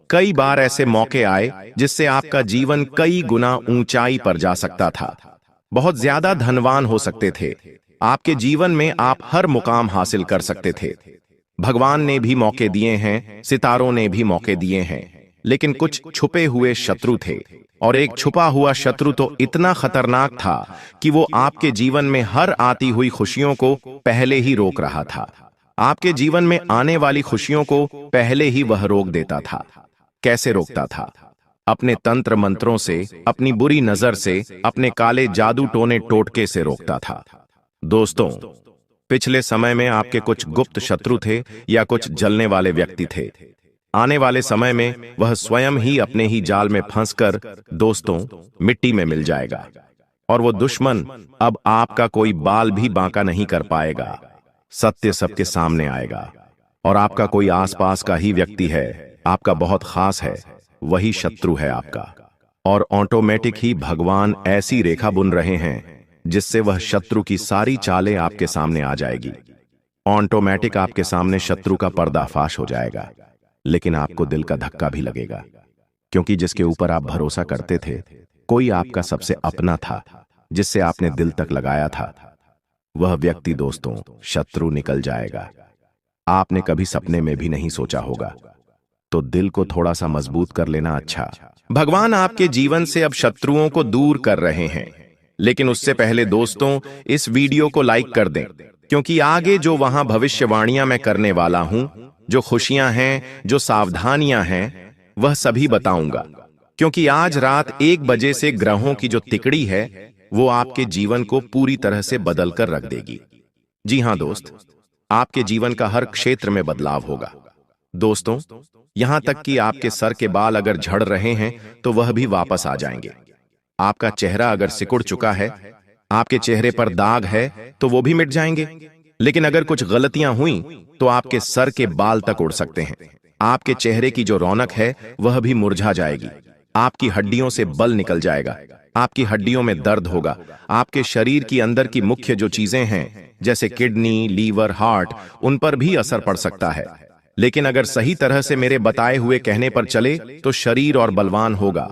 कई बार ऐसे मौके आए जिससे आपका जीवन कई गुना ऊंचाई पर जा सकता था। बहुत ज्यादा धनवान हो सकते थे। आपके जीवन में आप हर मुकाम हासिल कर सकते थे। भगवान ने भी मौके दिए हैं, सितारों ने भी मौके दिए हैं, लेकिन कुछ छुपे हुए शत्रु थे। और एक छुपा हुआ शत्रु तो इतना खतरनाक था कि वो आपके जीवन में हर आती हुई खुशियों को पहले ही रोक रहा था। आपके जीवन में आने वाली खुशियों को पहले ही वह रोक देता था। कैसे रोकता था? अपने तंत्र मंत्रों से, अपनी बुरी नजर से, अपने काले जादू टोने टोटके से रोकता था। दोस्तों, पिछले समय में आपके कुछ गुप्त शत्रु थे या कुछ जलने वाले व्यक्ति थे। आने वाले समय में वह स्वयं ही अपने ही जाल में फंसकर दोस्तों मिट्टी में मिल जाएगा। और वो दुश्मन अब आपका कोई बाल भी बांका नहीं कर पाएगा। सत्य सबके सामने आएगा और आपका कोई आसपास का ही व्यक्ति है, आपका बहुत खास है, वही शत्रु है आपका। और ऑटोमेटिक ही भगवान ऐसी रेखा बुन रहे हैं जिससे वह शत्रु की सारी चालें आपके सामने आ जाएगी। ऑटोमेटिक आपके सामने शत्रु का पर्दाफाश हो जाएगा। लेकिन आपको दिल का धक्का भी लगेगा, क्योंकि जिसके ऊपर आप भरोसा करते थे, कोई आपका सबसे अपना था, जिससे आपने दिल तक लगाया था, वह व्यक्ति दोस्तों शत्रु निकल जाएगा। आपने कभी सपने में भी नहीं सोचा होगा। तो दिल को थोड़ा सा मजबूत कर लेना अच्छा। भगवान आपके जीवन से अब शत्रुओं को दूर कर रहे हैं। लेकिन उससे पहले दोस्तों इस वीडियो को लाइक कर दें, क्योंकि आगे जो वहां भविष्यवाणियां मैं करने वाला हूं, जो खुशियां हैं, जो सावधानियां हैं, वह सभी बताऊंगा। क्योंकि आज रात 1 बजे से ग्रहों की जो तिकड़ी है वो आपके जीवन को पूरी तरह से बदल कर रख देगी। जी हां दोस्त, आपके जीवन का हर क्षेत्र में बदलाव होगा। दोस्तों, यहां तक कि आपके सर के बाल अगर झड़ रहे हैं तो वह भी वापस आ जाएंगे। आपका चेहरा अगर सिकुड़ चुका है, आपके चेहरे पर दाग है, तो वो भी मिट जाएंगे। लेकिन अगर कुछ गलतियां हुई तो आपके सर के बाल तक उड़ सकते हैं। आपके चेहरे की जो रौनक है वह भी मुरझा जाएगी। आपकी हड्डियों से बल निकल जाएगा, आपकी हड्डियों में दर्द होगा। आपके शरीर की अंदर की मुख्य जो चीजें हैं, जैसे किडनी, लीवर, हार्ट, उन पर भी असर पड़ सकता है। लेकिन अगर सही तरह से मेरे बताए हुए कहने पर चले तो शरीर और बलवान होगा।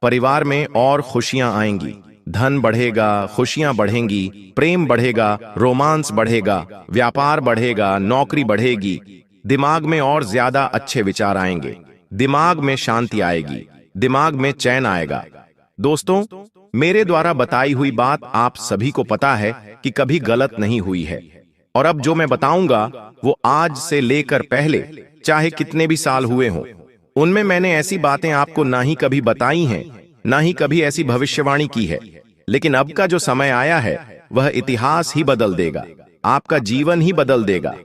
परिवार में और खुशियां आएंगी, धन बढ़ेगा, खुशियां बढ़ेंगी, प्रेम बढ़ेगा, रोमांस बढ़ेगा, व्यापार बढ़ेगा, नौकरी बढ़ेगी। दिमाग में और ज्यादा अच्छे विचार आएंगे, दिमाग में शांति आएगी, दिमाग में चैन आएगा। दोस्तों, मेरे द्वारा बताई हुई बात आप सभी को पता है कि कभी गलत नहीं हुई है। और अब जो मैं बताऊंगा वो आज से लेकर पहले चाहे कितने भी साल हुए हों, उनमें मैंने ऐसी बातें आपको ना ही कभी बताई हैं, ना ही कभी ऐसी भविष्यवाणी की है। लेकिन अब का जो समय आया है वह इतिहास ही बदल देगा, आपका जीवन ही बदल देगा।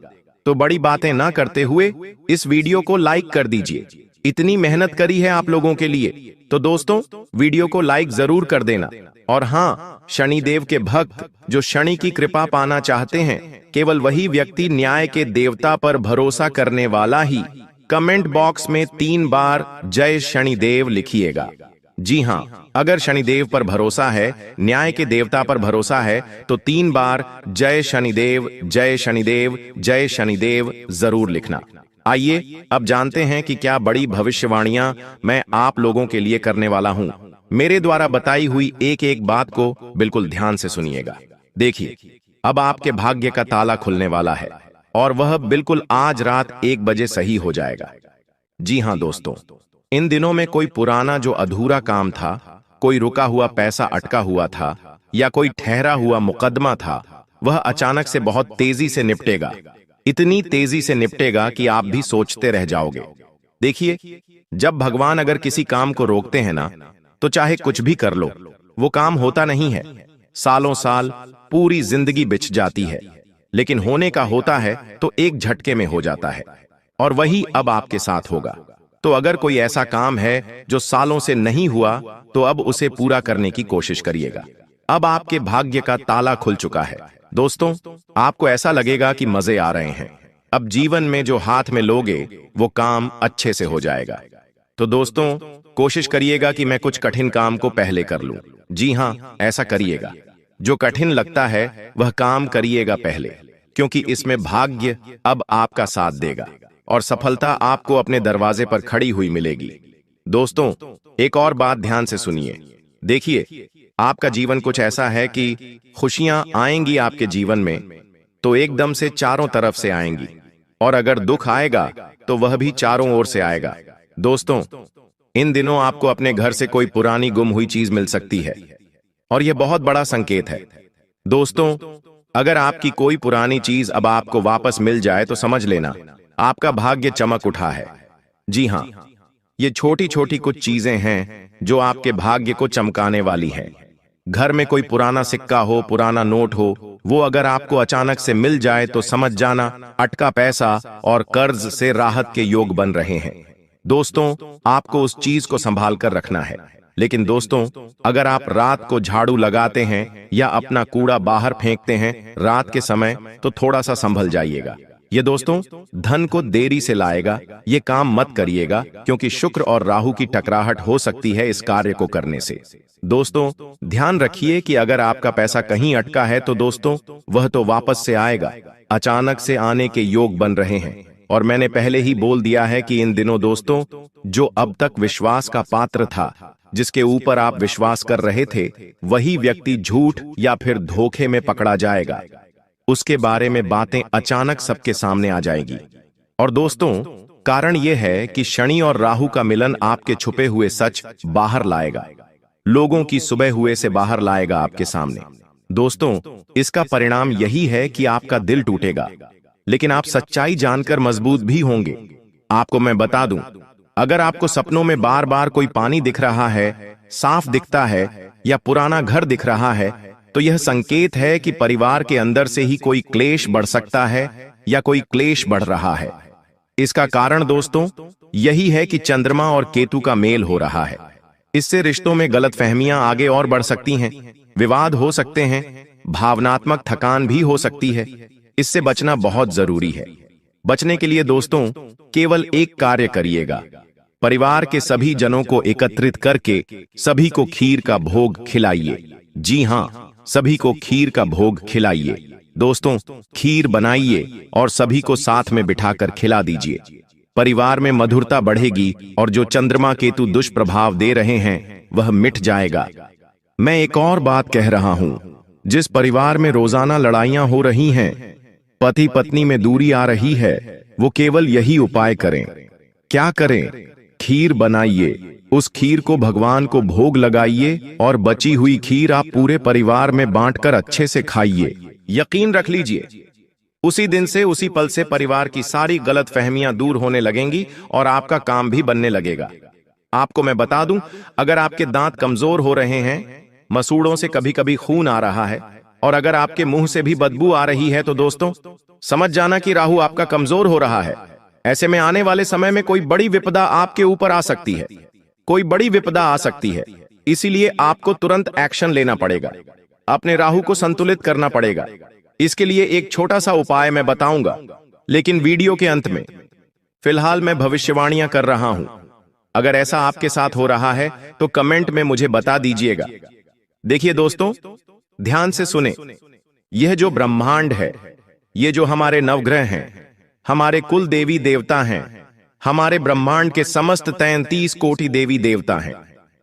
तो बड़ी बातें ना करते हुए इस वीडियो को लाइक कर दीजिए। इतनी मेहनत करी है आप लोगों के लिए, तो दोस्तों वीडियो को लाइक जरूर कर देना। और हाँ, शनिदेव के भक्त जो शनि की कृपा पाना चाहते हैं, केवल वही व्यक्ति न्याय के देवता पर भरोसा करने वाला ही कमेंट बॉक्स में 3 बार जय शनिदेव लिखिएगा। जी हाँ, अगर शनिदेव पर भरोसा है, न्याय के देवता पर भरोसा है, तो 3 बार जय शनिदेव, जय शनिदेव, जय शनिदेव जरूर लिखना। आइए अब जानते हैं कि क्या बड़ी भविष्यवाणियां मैं आप लोगों के लिए करने वाला हूं। मेरे द्वारा बताई हुई एक एक बात को बिल्कुल ध्यान से सुनिएगा। देखिए, अब आपके भाग्य का ताला खुलने वाला है और वह बिल्कुल आज रात 1 बजे सही हो जाएगा। जी हां दोस्तों, इन दिनों में कोई पुराना जो अधूरा काम था, कोई रुका हुआ पैसा अटका हुआ था, या कोई ठहरा हुआ मुकदमा था, वह अचानक से बहुत तेजी से निपटेगा। इतनी तेजी से निपटेगा कि आप भी सोचते रह जाओगे। देखिए, जब भगवान अगर किसी काम को रोकते हैं ना, तो चाहे कुछ भी कर लो, वो काम होता नहीं है। सालों साल, पूरी जिंदगी बिछ जाती है। लेकिन होने का होता है तो एक झटके में हो जाता है, और वही अब आपके साथ होगा। तो अगर कोई ऐसा काम है जो सालों से नहीं हुआ, तो अब उसे पूरा करने की कोशिश करिएगा। अब आपके भाग्य का ताला खुल चुका है। दोस्तों, आपको ऐसा लगेगा कि मजे आ रहे हैं। अब जीवन में जो हाथ में लोगे वो काम अच्छे से हो जाएगा। तो दोस्तों, कोशिश करिएगा कि मैं कुछ कठिन काम को पहले कर लूं। जी हां, ऐसा करिएगा। जो कठिन लगता है वह काम करिएगा पहले, क्योंकि इसमें भाग्य अब आपका साथ देगा और सफलता आपको अपने दरवाजे पर खड़ी हुई मिलेगी। दोस्तों, एक और बात ध्यान से सुनिए। देखिए, आपका जीवन कुछ ऐसा है कि खुशियां आएंगी आपके जीवन में तो एकदम से चारों तरफ से आएंगी, और अगर दुख आएगा तो वह भी चारों ओर से आएगा। दोस्तों, इन दिनों आपको अपने घर से कोई पुरानी गुम हुई चीज मिल सकती है, और यह बहुत बड़ा संकेत है। दोस्तों, अगर आपकी कोई पुरानी चीज अब आपको वापस मिल जाए तो समझ लेना आपका भाग्य चमक उठा है। जी हां, ये छोटी छोटी कुछ चीजें हैं जो आपके भाग्य को चमकाने वाली हैं। घर में कोई पुराना सिक्का हो, पुराना नोट हो, वो अगर आपको अचानक से मिल जाए तो समझ जाना अटका पैसा और कर्ज से राहत के योग बन रहे हैं। दोस्तों, आपको उस चीज को संभाल कर रखना है। लेकिन दोस्तों, अगर आप रात को झाड़ू लगाते हैं या अपना कूड़ा बाहर फेंकते हैं रात के समय, तो थोड़ा सा संभल जाइएगा। ये दोस्तों धन को देरी से लाएगा। ये काम मत करिएगा, क्योंकि शुक्र और राहु की टकराहट हो सकती है इस कार्य को करने से। दोस्तों ध्यान रखिए कि अगर आपका पैसा कहीं अटका है तो दोस्तों वह तो वापस से आएगा। अचानक से आने के योग बन रहे हैं। और मैंने पहले ही बोल दिया है कि इन दिनों दोस्तों, जो अब तक विश्वास का पात्र था, जिसके ऊपर आप विश्वास कर रहे थे, वही व्यक्ति झूठ या फिर धोखे में पकड़ा जाएगा। उसके बारे में बातें अचानक सबके सामने आ जाएगी। और दोस्तों कारण यह है कि शनि और राहु का मिलन आपके छुपे हुए सच बाहर लाएगा, लोगों की सुबह हुए से बाहर लाएगा आपके सामने। दोस्तों इसका परिणाम यही है कि आपका दिल टूटेगा, लेकिन आप सच्चाई जानकर मजबूत भी होंगे। आपको मैं बता दूं, अगर आपको सपनों में बार बार कोई पानी दिख रहा है, साफ दिखता है, या पुराना घर दिख रहा है, तो यह संकेत है कि परिवार के अंदर से ही कोई क्लेश बढ़ सकता है या कोई क्लेश बढ़ रहा है। इसका कारण दोस्तों यही है कि चंद्रमा और केतु का मेल हो रहा है। इससे रिश्तों में गलतफहमियां आगे और बढ़ सकती हैं, विवाद हो सकते हैं, भावनात्मक थकान भी हो सकती है। इससे बचना बहुत जरूरी है। बचने के लिए दोस्तों केवल एक कार्य करिएगा, परिवार के सभी जनों को एकत्रित करके सभी को खीर का भोग खिलाइए। जी हां, सभी को खीर का भोग खिलाइए। दोस्तों खीर बनाइए और सभी को साथ में बिठाकर खिला दीजिए। परिवार में मधुरता बढ़ेगी और जो चंद्रमा केतु दुष्प्रभाव दे रहे हैं वह मिट जाएगा। मैं एक और बात कह रहा हूं, जिस परिवार में रोजाना लड़ाइयां हो रही हैं, पति पत्नी में दूरी आ रही है, वो केवल यही उपाय करें। क्या करें? खीर बनाइए, उस खीर को भगवान को भोग लगाइए और बची हुई खीर आप पूरे परिवार में बांटकर अच्छे से खाइए। यकीन रख लीजिए, उसी दिन से, उसी पल से परिवार की सारी गलतफहमियां दूर होने लगेंगी और आपका काम भी बनने लगेगा। आपको मैं बता दूं, अगर आपके दांत कमजोर हो रहे हैं, मसूड़ों से कभी कभी खून आ रहा है, और अगर आपके मुंह से भी बदबू आ रही है, तो दोस्तों समझ जाना कि राहु आपका कमजोर हो रहा है। ऐसे में आने वाले समय में कोई बड़ी विपदा आपके ऊपर आ सकती है, कोई बड़ी विपदा आ सकती है। इसीलिए आपको तुरंत एक्शन लेना पड़ेगा, अपने राहु को संतुलित करना पड़ेगा। इसके लिए एक छोटा सा उपाय मैं बताऊंगा, लेकिन वीडियो के अंत में। फिलहाल मैं भविष्यवाणियां कर रहा हूं। अगर ऐसा आपके साथ हो रहा है तो कमेंट में मुझे बता दीजिएगा। देखिए दोस्तों, ध्यान से सुने। यह जो ब्रह्मांड है, ये जो हमारे नवग्रह हैं, हमारे कुल देवी देवता हैं, हमारे ब्रह्मांड के समस्त 33 कोटि देवी देवता हैं,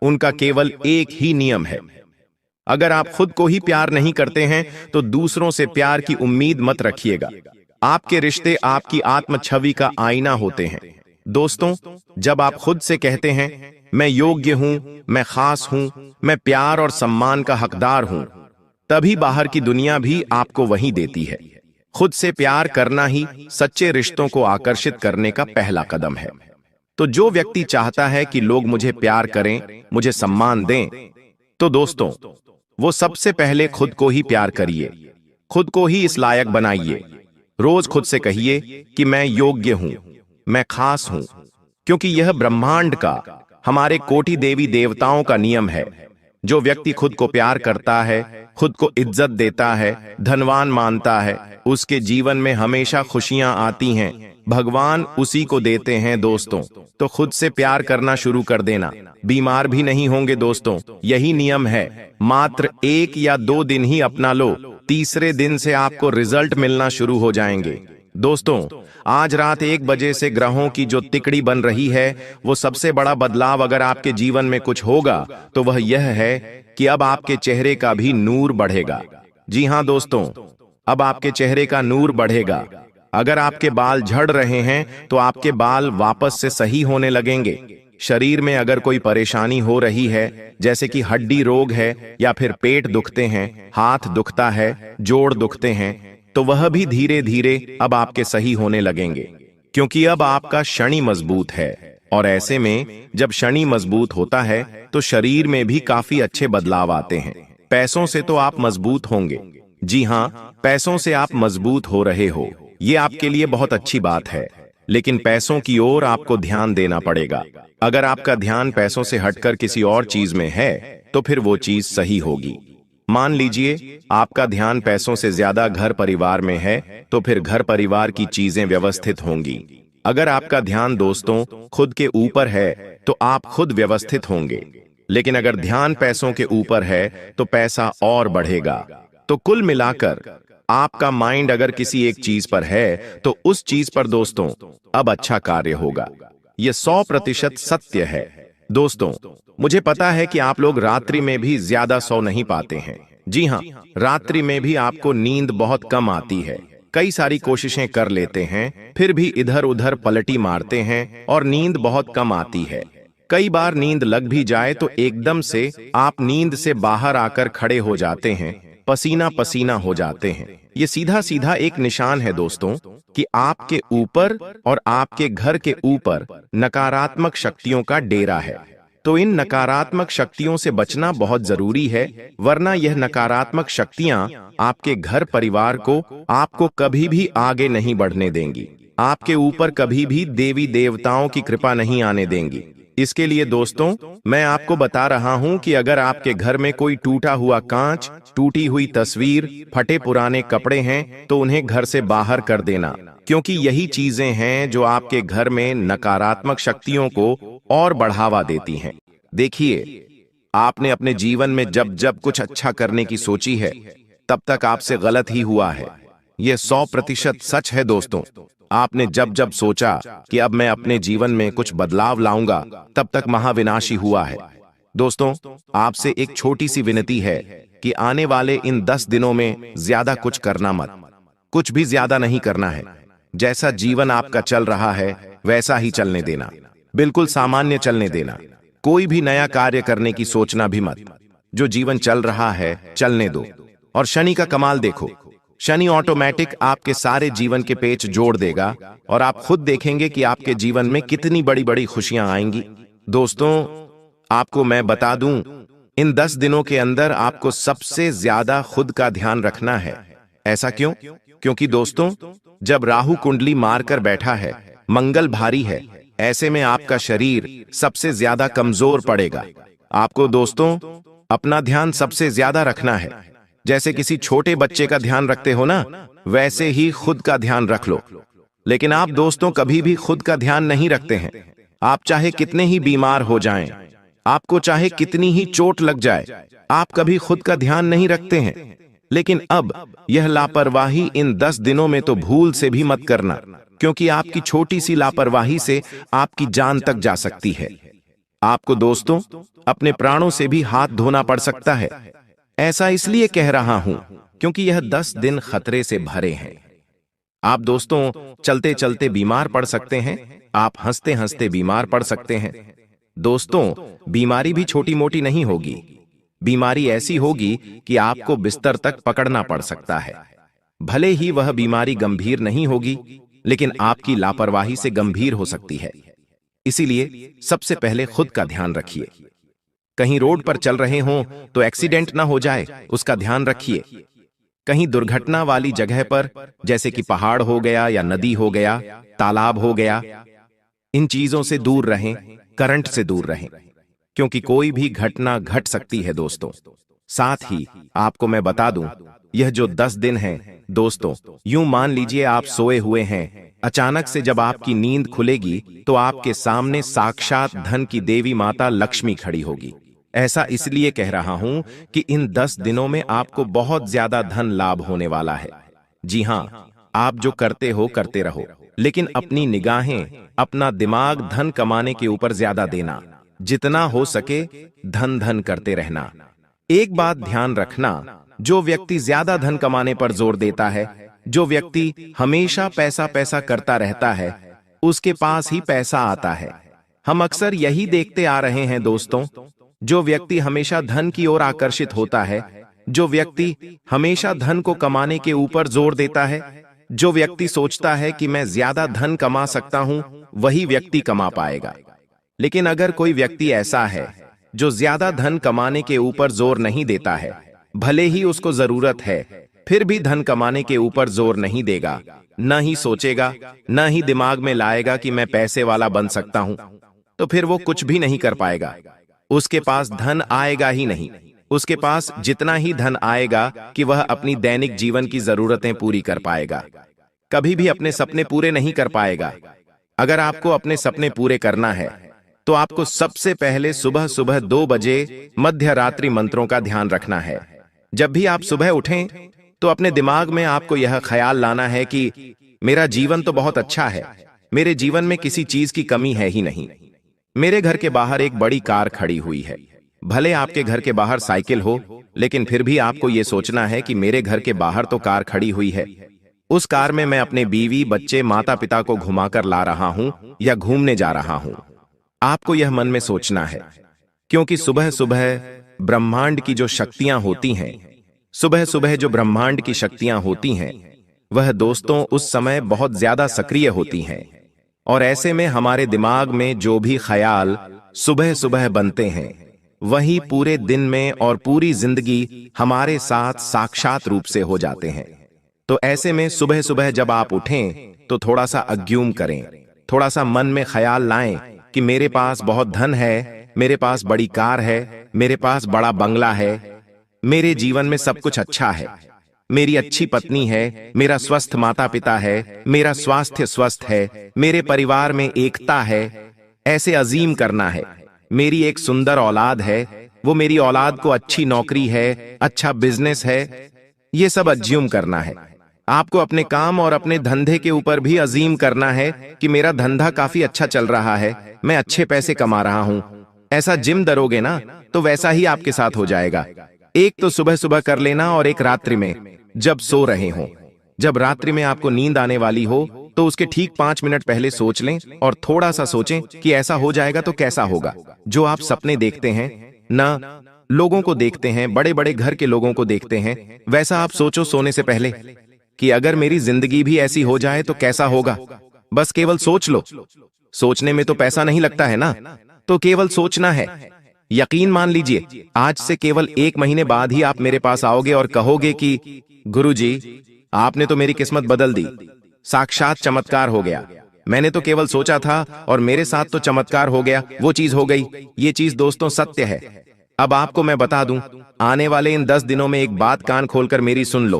उनका केवल एक ही नियम है। अगर आप खुद को ही प्यार नहीं करते हैं तो दूसरों से प्यार की उम्मीद मत रखिएगा। आपके रिश्ते आपकी आत्म छवि का आईना होते हैं। दोस्तों जब आप खुद से कहते हैं मैं योग्य हूं, मैं खास हूं, मैं प्यार और सम्मान का हकदार हूं, तभी बाहर की दुनिया भी आपको वही देती है। खुद से प्यार करना ही सच्चे रिश्तों को आकर्षित करने का पहला कदम है। तो जो व्यक्ति चाहता है कि लोग मुझे प्यार करें, मुझे सम्मान दें, तो दोस्तों वो सबसे पहले खुद को ही प्यार करिए, खुद को ही इस लायक बनाइए। रोज खुद से कहिए कि मैं योग्य हूं, मैं खास हूं, क्योंकि यह ब्रह्मांड का, हमारे कोटि देवी देवताओं का नियम है। जो व्यक्ति खुद को प्यार करता है, खुद को इज्जत देता है, धनवान मानता है, उसके जीवन में हमेशा खुशियां आती हैं। भगवान उसी को देते हैं दोस्तों। तो खुद से प्यार करना शुरू कर देना, बीमार भी नहीं होंगे दोस्तों। यही नियम है। मात्र 1 या 2 दिन ही अपना लो, तीसरे दिन से आपको रिजल्ट मिलना शुरू हो जाएंगे। दोस्तों आज रात 1 बजे से ग्रहों की जो तिकड़ी बन रही है, वो सबसे बड़ा बदलाव अगर आपके जीवन में कुछ होगा तो वह यह है कि अब आपके चेहरे का भी नूर बढ़ेगा। जी हां दोस्तों, अब आपके चेहरे का नूर बढ़ेगा। अगर आपके बाल झड़ रहे हैं तो आपके बाल वापस से सही होने लगेंगे। शरीर में अगर कोई परेशानी हो रही है, जैसे कि हड्डी रोग है या फिर पेट दुखते हैं, हाथ दुखता है, जोड़ दुखते हैं, तो वह भी धीरे धीरे अब आपके सही होने लगेंगे, क्योंकि अब आपका शनि मजबूत है। और ऐसे में जब शनि मजबूत होता है तो शरीर में भी काफी अच्छे बदलाव आते हैं। पैसों से तो आप मजबूत होंगे। जी हां, पैसों से आप मजबूत हो रहे हो, ये आपके लिए बहुत अच्छी बात है। लेकिन पैसों की ओर आपको ध्यान देना पड़ेगा। अगर आपका ध्यान पैसों से हटकर किसी और चीज में है तो फिर वो चीज सही होगी। मान लीजिए आपका ध्यान पैसों से ज्यादा घर परिवार में है तो फिर घर परिवार की चीजें व्यवस्थित होंगी। अगर आपका ध्यान दोस्तों खुद के ऊपर है तो आप खुद व्यवस्थित होंगे, लेकिन अगर ध्यान पैसों के ऊपर है तो पैसा और बढ़ेगा। तो कुल मिलाकर आपका माइंड अगर किसी एक चीज पर है तो उस चीज पर दोस्तों अब अच्छा कार्य होगा। यह 100% सत्य है। दोस्तों, मुझे पता है कि आप लोग रात्रि में भी ज्यादा सो नहीं पाते हैं। जी हाँ, रात्रि में भी आपको नींद बहुत कम आती है। कई सारी कोशिशें कर लेते हैं, फिर भी इधर उधर पलटी मारते हैं और नींद बहुत कम आती है। कई बार नींद लग भी जाए तो एकदम से आप नींद से बाहर आकर खड़े हो जाते हैं, पसीना पसीना हो जाते हैं। ये सीधा सीधा एक निशान है दोस्तों कि आपके ऊपर और आपके घर के ऊपर नकारात्मक शक्तियों का डेरा है। तो इन नकारात्मक शक्तियों से बचना बहुत जरूरी है, वरना यह नकारात्मक शक्तियां आपके घर परिवार को आपको कभी भी आगे नहीं बढ़ने देंगी। आपके ऊपर कभी भी देवी देवताओं की कृपा नहीं आने देंगी। इसके लिए दोस्तों मैं आपको बता रहा हूं कि अगर आपके घर में कोई टूटा हुआ कांच, टूटी हुई तस्वीर, फटे पुराने कपड़े हैं तो उन्हें घर से बाहर कर देना, क्योंकि यही चीजें हैं जो आपके घर में नकारात्मक शक्तियों को और बढ़ावा देती हैं। देखिए, आपने अपने जीवन में जब जब कुछ अच्छा करने की सोची है तब तक आपसे गलत ही हुआ है। यह 100% सच है दोस्तों। आपने जब जब सोचा कि अब मैं अपने जीवन में कुछ बदलाव लाऊंगा तब तक महाविनाशी हुआ है। दोस्तों, आपसे एक छोटी सी विनती है कि आने वाले इन 10 दिनों में ज्यादा कुछ करना मत। कुछ भी ज्यादा नहीं करना है। जैसा जीवन आपका चल रहा है वैसा ही चलने देना, बिल्कुल सामान्य चलने देना। कोई भी नया कार्य करने की सोचना भी मत। जो जीवन चल रहा है चलने दो। और शनि का कमाल देखो। शनि ऑटोमेटिक आपके सारे जीवन के पेच जोड़ देगा और आप खुद देखेंगे कि आपके जीवन में कितनी बड़ी बड़ी खुशियां आएंगी। दोस्तों, आपको मैं बता दूं, इन 10 दिनों के अंदर आपको सबसे ज्यादा खुद का ध्यान रखना है। ऐसा क्यों? क्योंकि दोस्तों, जब राहु कुंडली मारकर बैठा है, मंगल भारी है, ऐसे में आपका शरीर सबसे ज्यादा कमजोर पड़ेगा। आपको दोस्तों अपना ध्यान सबसे ज्यादा रखना है। जैसे किसी छोटे बच्चे का ध्यान रखते हो ना, वैसे ही खुद का ध्यान रख लो। लेकिन आप दोस्तों कभी भी खुद का ध्यान नहीं रखते हैं। आप चाहे कितने ही बीमार हो जाएं, आपको चाहे कितनी ही चोट लग जाए, आप कभी खुद का ध्यान नहीं रखते हैं। लेकिन अब यह लापरवाही इन 10 दिनों में तो भूल से भी मत करना, क्योंकि आपकी छोटी सी लापरवाही से आपकी जान तक जा सकती है। आपको दोस्तों अपने प्राणों से भी हाथ धोना पड़ सकता है। ऐसा इसलिए कह रहा हूं क्योंकि यह 10 दिन खतरे से भरे हैं। आप दोस्तों चलते चलते बीमार पड़ सकते हैं, आप हंसते हंसते बीमार पड़ सकते हैं। दोस्तों, बीमारी भी छोटी मोटी नहीं होगी। बीमारी ऐसी होगी कि आपको बिस्तर तक पकड़ना पड़ सकता है। भले ही वह बीमारी गंभीर नहीं होगी, लेकिन आपकी लापरवाही से गंभीर हो सकती है। इसीलिए सबसे पहले खुद का ध्यान रखिए। कहीं रोड पर चल रहे हों तो एक्सीडेंट ना हो जाए, उसका ध्यान रखिए। कहीं दुर्घटना वाली जगह पर, जैसे कि पहाड़ हो गया या नदी हो गया, तालाब हो गया, इन चीजों से दूर रहें, करंट से दूर रहें, क्योंकि कोई भी घटना घट सकती है दोस्तों। साथ ही आपको मैं बता दूं, यह जो 10 दिन हैं दोस्तों, यूं मान लीजिए आप सोए हुए हैं, अचानक से जब आपकी नींद खुलेगी तो आपके सामने साक्षात धन की देवी माता लक्ष्मी खड़ी होगी। ऐसा इसलिए कह रहा हूं कि इन 10 दिनों में आपको बहुत ज्यादा धन लाभ होने वाला है। जी हां, आप जो करते हो करते रहो, लेकिन अपनी निगाहें, अपना दिमाग धन कमाने के ऊपर ज्यादा देना। जितना हो सके धन धन करते रहना। एक बात ध्यान रखना, जो व्यक्ति ज्यादा धन कमाने पर जोर देता है, जो व्यक्ति हमेशा पैसा पैसा करता रहता है, उसके पास ही पैसा आता है। हम अक्सर यही देखते आ रहे हैं दोस्तों। जो व्यक्ति हमेशा धन की ओर आकर्षित होता है, जो व्यक्ति हमेशा धन को कमाने के ऊपर जोर देता है, जो व्यक्ति सोचता है कि मैं ज्यादा धन कमा सकता हूं, वही व्यक्ति कमा पाएगा। लेकिन अगर कोई व्यक्ति ऐसा है जो ज्यादा धन कमाने के ऊपर जोर नहीं देता है, भले ही उसको जरूरत है, फिर भी धन कमाने के ऊपर जोर नहीं देगा, न ही सोचेगा, न ही दिमाग में लाएगा कि मैं पैसे वाला बन सकता हूं, तो फिर वो कुछ भी नहीं कर पाएगा। उसके पास धन आएगा ही नहीं। उसके पास जितना ही धन आएगा कि वह अपनी दैनिक जीवन की जरूरतें पूरी कर पाएगा, कभी भी अपने सपने पूरे नहीं कर पाएगा। अगर आपको अपने सपने पूरे करना है तो आपको सबसे पहले सुबह सुबह 2 बजे मध्य रात्रि मंत्रों का ध्यान रखना है। जब भी आप सुबह उठें तो अपने दिमाग में आपको यह ख्याल लाना है कि मेरा जीवन तो बहुत अच्छा है, मेरे जीवन में किसी चीज की कमी है ही नहीं। मेरे घर के बाहर एक बड़ी कार खड़ी हुई है। भले आपके घर के बाहर साइकिल हो, लेकिन फिर भी आपको यह सोचना है कि मेरे घर के बाहर तो कार खड़ी हुई है। उस कार में मैं अपने बीवी, बच्चे, माता पिता को घुमाकर ला रहा हूं या घूमने जा रहा हूं। आपको यह मन में सोचना है, क्योंकि सुबह सुबह ब्रह्मांड की जो शक्तियां होती हैं, सुबह सुबह जो ब्रह्मांड की शक्तियां होती हैं, वह दोस्तों उस समय बहुत ज्यादा सक्रिय होती हैं। और ऐसे में हमारे दिमाग में जो भी ख्याल सुबह सुबह बनते हैं, वही पूरे दिन में और पूरी जिंदगी हमारे साथ साक्षात रूप से हो जाते हैं। तो ऐसे में सुबह सुबह जब आप उठें तो थोड़ा सा अज्ञूम करें, थोड़ा सा मन में ख्याल लाएं कि मेरे पास बहुत धन है, मेरे पास बड़ी कार है, मेरे पास बड़ा बंगला है, मेरे जीवन में सब कुछ अच्छा है, मेरी अच्छी पत्नी है, मेरा स्वस्थ माता पिता है, मेरा स्वास्थ्य स्वस्थ है, मेरे परिवार में एकता है। ऐसे अजीम करना है। मेरी एक सुंदर औलाद है, वो मेरी औलाद को अच्छी नौकरी है, अच्छा बिजनेस है। ये सब अज्यूम करना है। आपको अपने काम और अपने धंधे के ऊपर भी अजीम करना है कि मेरा धंधा काफी अच्छा चल रहा है, मैं अच्छे पैसे कमा रहा हूं। ऐसा जिम दरोगे ना तो वैसा ही आपके साथ हो जाएगा। एक तो सुबह सुबह कर लेना और एक रात्रि में जब सो रहे हो। जब रात्रि में आपको नींद आने वाली हो तो उसके ठीक 5 मिनट पहले सोच लें और थोड़ा सा सोचें कि ऐसा हो जाएगा तो कैसा होगा। जो आप सपने देखते हैं ना, लोगों को देखते हैं, बड़े बड़े घर के लोगों को देखते हैं, वैसा आप सोचो सोने से पहले कि अगर मेरी जिंदगी भी ऐसी हो जाए तो कैसा होगा। बस केवल सोच लो। सोचने में तो पैसा नहीं लगता है ना, तो केवल सोचना है। यकीन मान लीजिए, आज से केवल 1 महीने बाद ही आप मेरे पास आओगे और कहोगे कि गुरुजी, आपने तो मेरी किस्मत बदल दी, साक्षात चमत्कार हो गया। मैंने तो केवल सोचा था और मेरे साथ तो चमत्कार हो गया, वो चीज हो गई। ये चीज दोस्तों सत्य है। अब आपको मैं बता दूं, आने वाले इन 10 दिनों में एक बात कान खोलकर मेरी सुन लो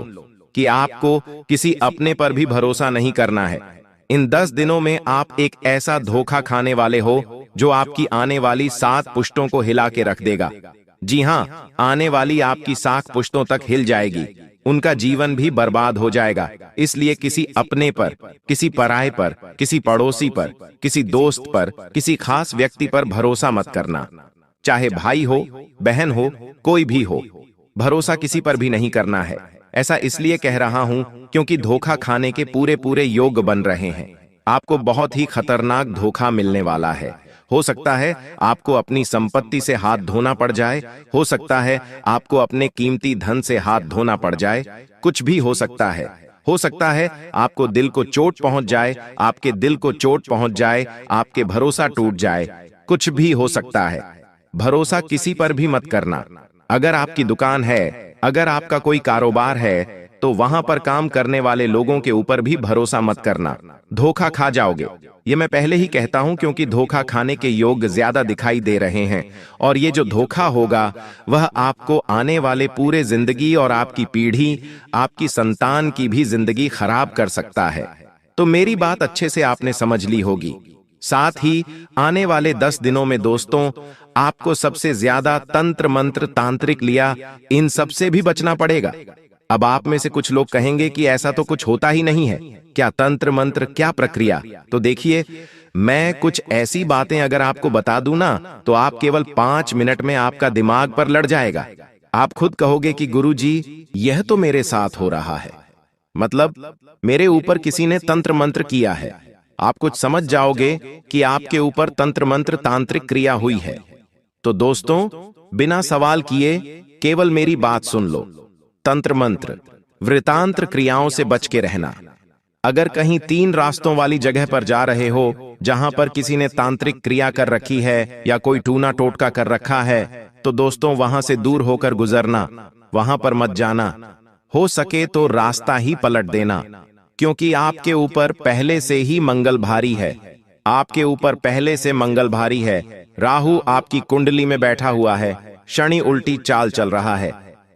कि आपको किसी अपने पर भी भरोसा नहीं करना है। इन 10 दिनों में आप एक ऐसा धोखा खाने वाले हो जो आपकी आने वाली 7 पुश्तों को हिला के रख देगा। जी हां, आने वाली आपकी 7 पुश्तों तक हिल जाएगी। उनका जीवन भी बर्बाद हो जाएगा। इसलिए किसी अपने पर, किसी पराये पर, किसी पड़ोसी पर, किसी दोस्त पर, किसी खास व्यक्ति पर भरोसा मत करना। चाहे भाई हो, बहन हो, कोई भी हो, भरोसा किसी पर भी नहीं करना है। ऐसा इसलिए कह रहा हूं क्योंकि धोखा खाने के पूरे पूरे योग बन रहे हैं। आपको बहुत ही खतरनाक धोखा मिलने वाला है। हो सकता है आपको अपनी संपत्ति से हाथ धोना पड़ जाए, हो सकता है आपको अपने कीमती धन से हाथ धोना पड़ जाए, कुछ भी हो सकता है। हो सकता है आपको दिल को चोट पहुंच जाए, आपके दिल को चोट पहुंच जाए, आपके भरोसा टूट जाए, कुछ भी हो सकता है। भरोसा किसी पर भी मत करना। अगर आपकी दुकान है, अगर आपका कोई कारोबार है, तो वहां पर काम करने वाले लोगों के ऊपर भी भरोसा मत करना, धोखा खा जाओगे। ये मैं पहले ही कहता हूं क्योंकि धोखा खाने के योग ज्यादा दिखाई दे रहे हैं और ये जो धोखा होगा वह आपको आने वाले पूरे जिंदगी और आपकी पीढ़ी, आपकी संतान की भी जिंदगी खराब कर सकता है। तो मेरी बात अच्छे से आपने समझ ली होगी। साथ ही आने वाले 10 दिनों में दोस्तों आपको सबसे ज्यादा तंत्र मंत्र तांत्रिक लिया इन सब से भी बचना पड़ेगा। अब आप में से कुछ लोग कहेंगे कि ऐसा तो कुछ होता ही नहीं है, क्या तंत्र मंत्र, क्या प्रक्रिया। तो देखिए, मैं कुछ ऐसी बातें अगर आपको बता दूं ना तो आप केवल 5 मिनट में आपका दिमाग पर लड़ जाएगा। आप खुद कहोगे कि गुरुजी, यह तो मेरे साथ हो रहा है, मतलब मेरे ऊपर किसी ने तंत्र मंत्र किया है। आप कुछ समझ जाओगे कि आपके ऊपर तंत्र मंत्र तांत्रिक क्रिया हुई है। तो दोस्तों, बिना सवाल किए केवल मेरी बात सुन लो। तंत्र मंत्र, वृतांत्र क्रियाओं से बच के रहना। अगर कहीं 3 रास्तों वाली जगह पर जा रहे हो जहां पर किसी ने तांत्रिक क्रिया कर रखी है या कोई टूना टोटका कर रखा है, तो दोस्तों वहां से दूर होकर गुजरना, वहां पर मत जाना। हो सके तो रास्ता ही पलट देना, क्योंकि आपके ऊपर पहले से ही मंगल भारी है। आपके ऊपर पहले से मंगल भारी है। राहु आपकी कुंडली में बैठा हुआ है, शनि उल्टी चाल चल रहा है।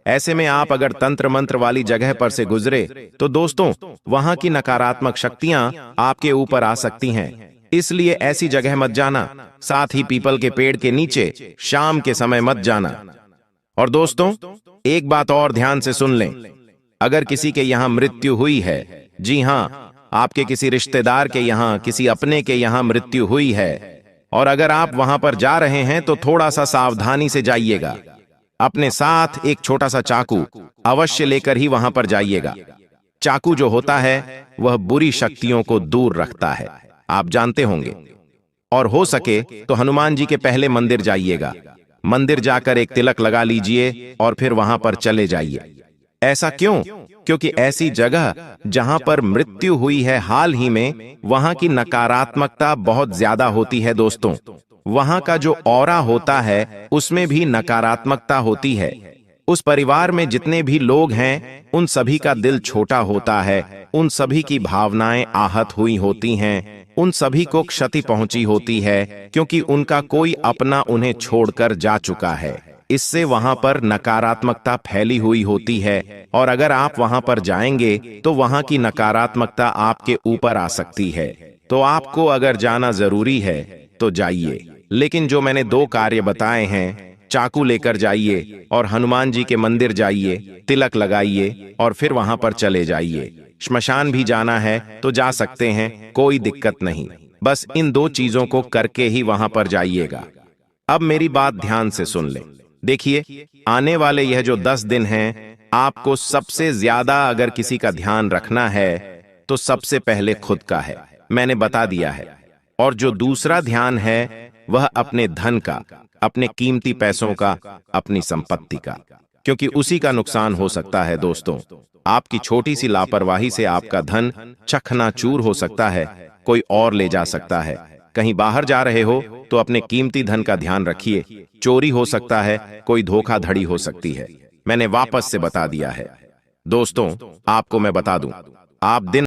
ऐसे में आप अगर तंत्र मंत्र वाली जगह पर से गुजरे तो दोस्तों वहां की नकारात्मक शक्तियां आपके ऊपर आ सकती हैं। इसलिए ऐसी जगह मत जाना। साथ ही पीपल के पेड़ के नीचे शाम के समय मत जाना। और दोस्तों एक बात और ध्यान से सुन लें, अगर किसी के यहां मृत्यु हुई है, जी हां, आपके किसी रिश्तेदार के यहां, किसी अपने के यहां मृत्यु हुई है, और अगर आप वहां पर जा रहे हैं तो थोड़ा सा सावधानी से जाइएगा। अपने साथ एक छोटा सा चाकू अवश्य लेकर ही वहां पर जाइएगा। चाकू जो होता है वह बुरी शक्तियों को दूर रखता है, आप जानते होंगे। और हो सके तो हनुमान जी के पहले मंदिर जाइएगा। मंदिर जाकर एक तिलक लगा लीजिए और फिर वहां पर चले जाइए। ऐसा क्यों? क्योंकि ऐसी जगह जहां पर मृत्यु हुई है हाल ही में, वहां की नकारात्मकता बहुत ज्यादा होती है दोस्तों। वहां का जो ऑरा होता है उसमें भी नकारात्मकता होती है। उस परिवार में जितने भी लोग हैं उन सभी का दिल छोटा होता है, उन सभी की भावनाएं आहत हुई होती हैं, उन सभी को क्षति पहुंची होती है, क्योंकि उनका कोई अपना उन्हें छोड़कर जा चुका है। इससे वहां पर नकारात्मकता फैली हुई होती है, और अगर आप वहां पर जाएंगे तो वहां की नकारात्मकता आपके ऊपर आ सकती है। तो आपको अगर जाना जरूरी है तो जाइए, लेकिन जो मैंने 2 कार्य बताए हैं, चाकू लेकर जाइए और हनुमान जी के मंदिर जाइए, तिलक लगाइए और फिर वहां पर चले जाइए। श्मशान भी जाना है तो जा सकते हैं, कोई दिक्कत नहीं। बस इन 2 चीजों को करके ही वहां पर जाइएगा। अब मेरी बात ध्यान से सुन लें। देखिए, आने वाले यह जो 10 दिन हैं, आपको सबसे ज्यादा अगर किसी का ध्यान रखना है तो सबसे पहले खुद का है, मैंने बता दिया है। और जो दूसरा ध्यान है वह अपने धन का, अपने कीमती पैसों का, अपनी संपत्ति का, क्योंकि उसी का नुकसान हो सकता है दोस्तों। आपकी छोटी सी लापरवाही से आपका धन चकनाचूर हो सकता है, कोई और ले जा सकता है। कहीं बाहर जा रहे हो तो अपने कीमती धन का ध्यान रखिए, चोरी हो सकता है, कोई धोखाधड़ी हो सकती है। मैंने वापस से बता दिया है दोस्तों। आपको मैं बता दूं, आप दिन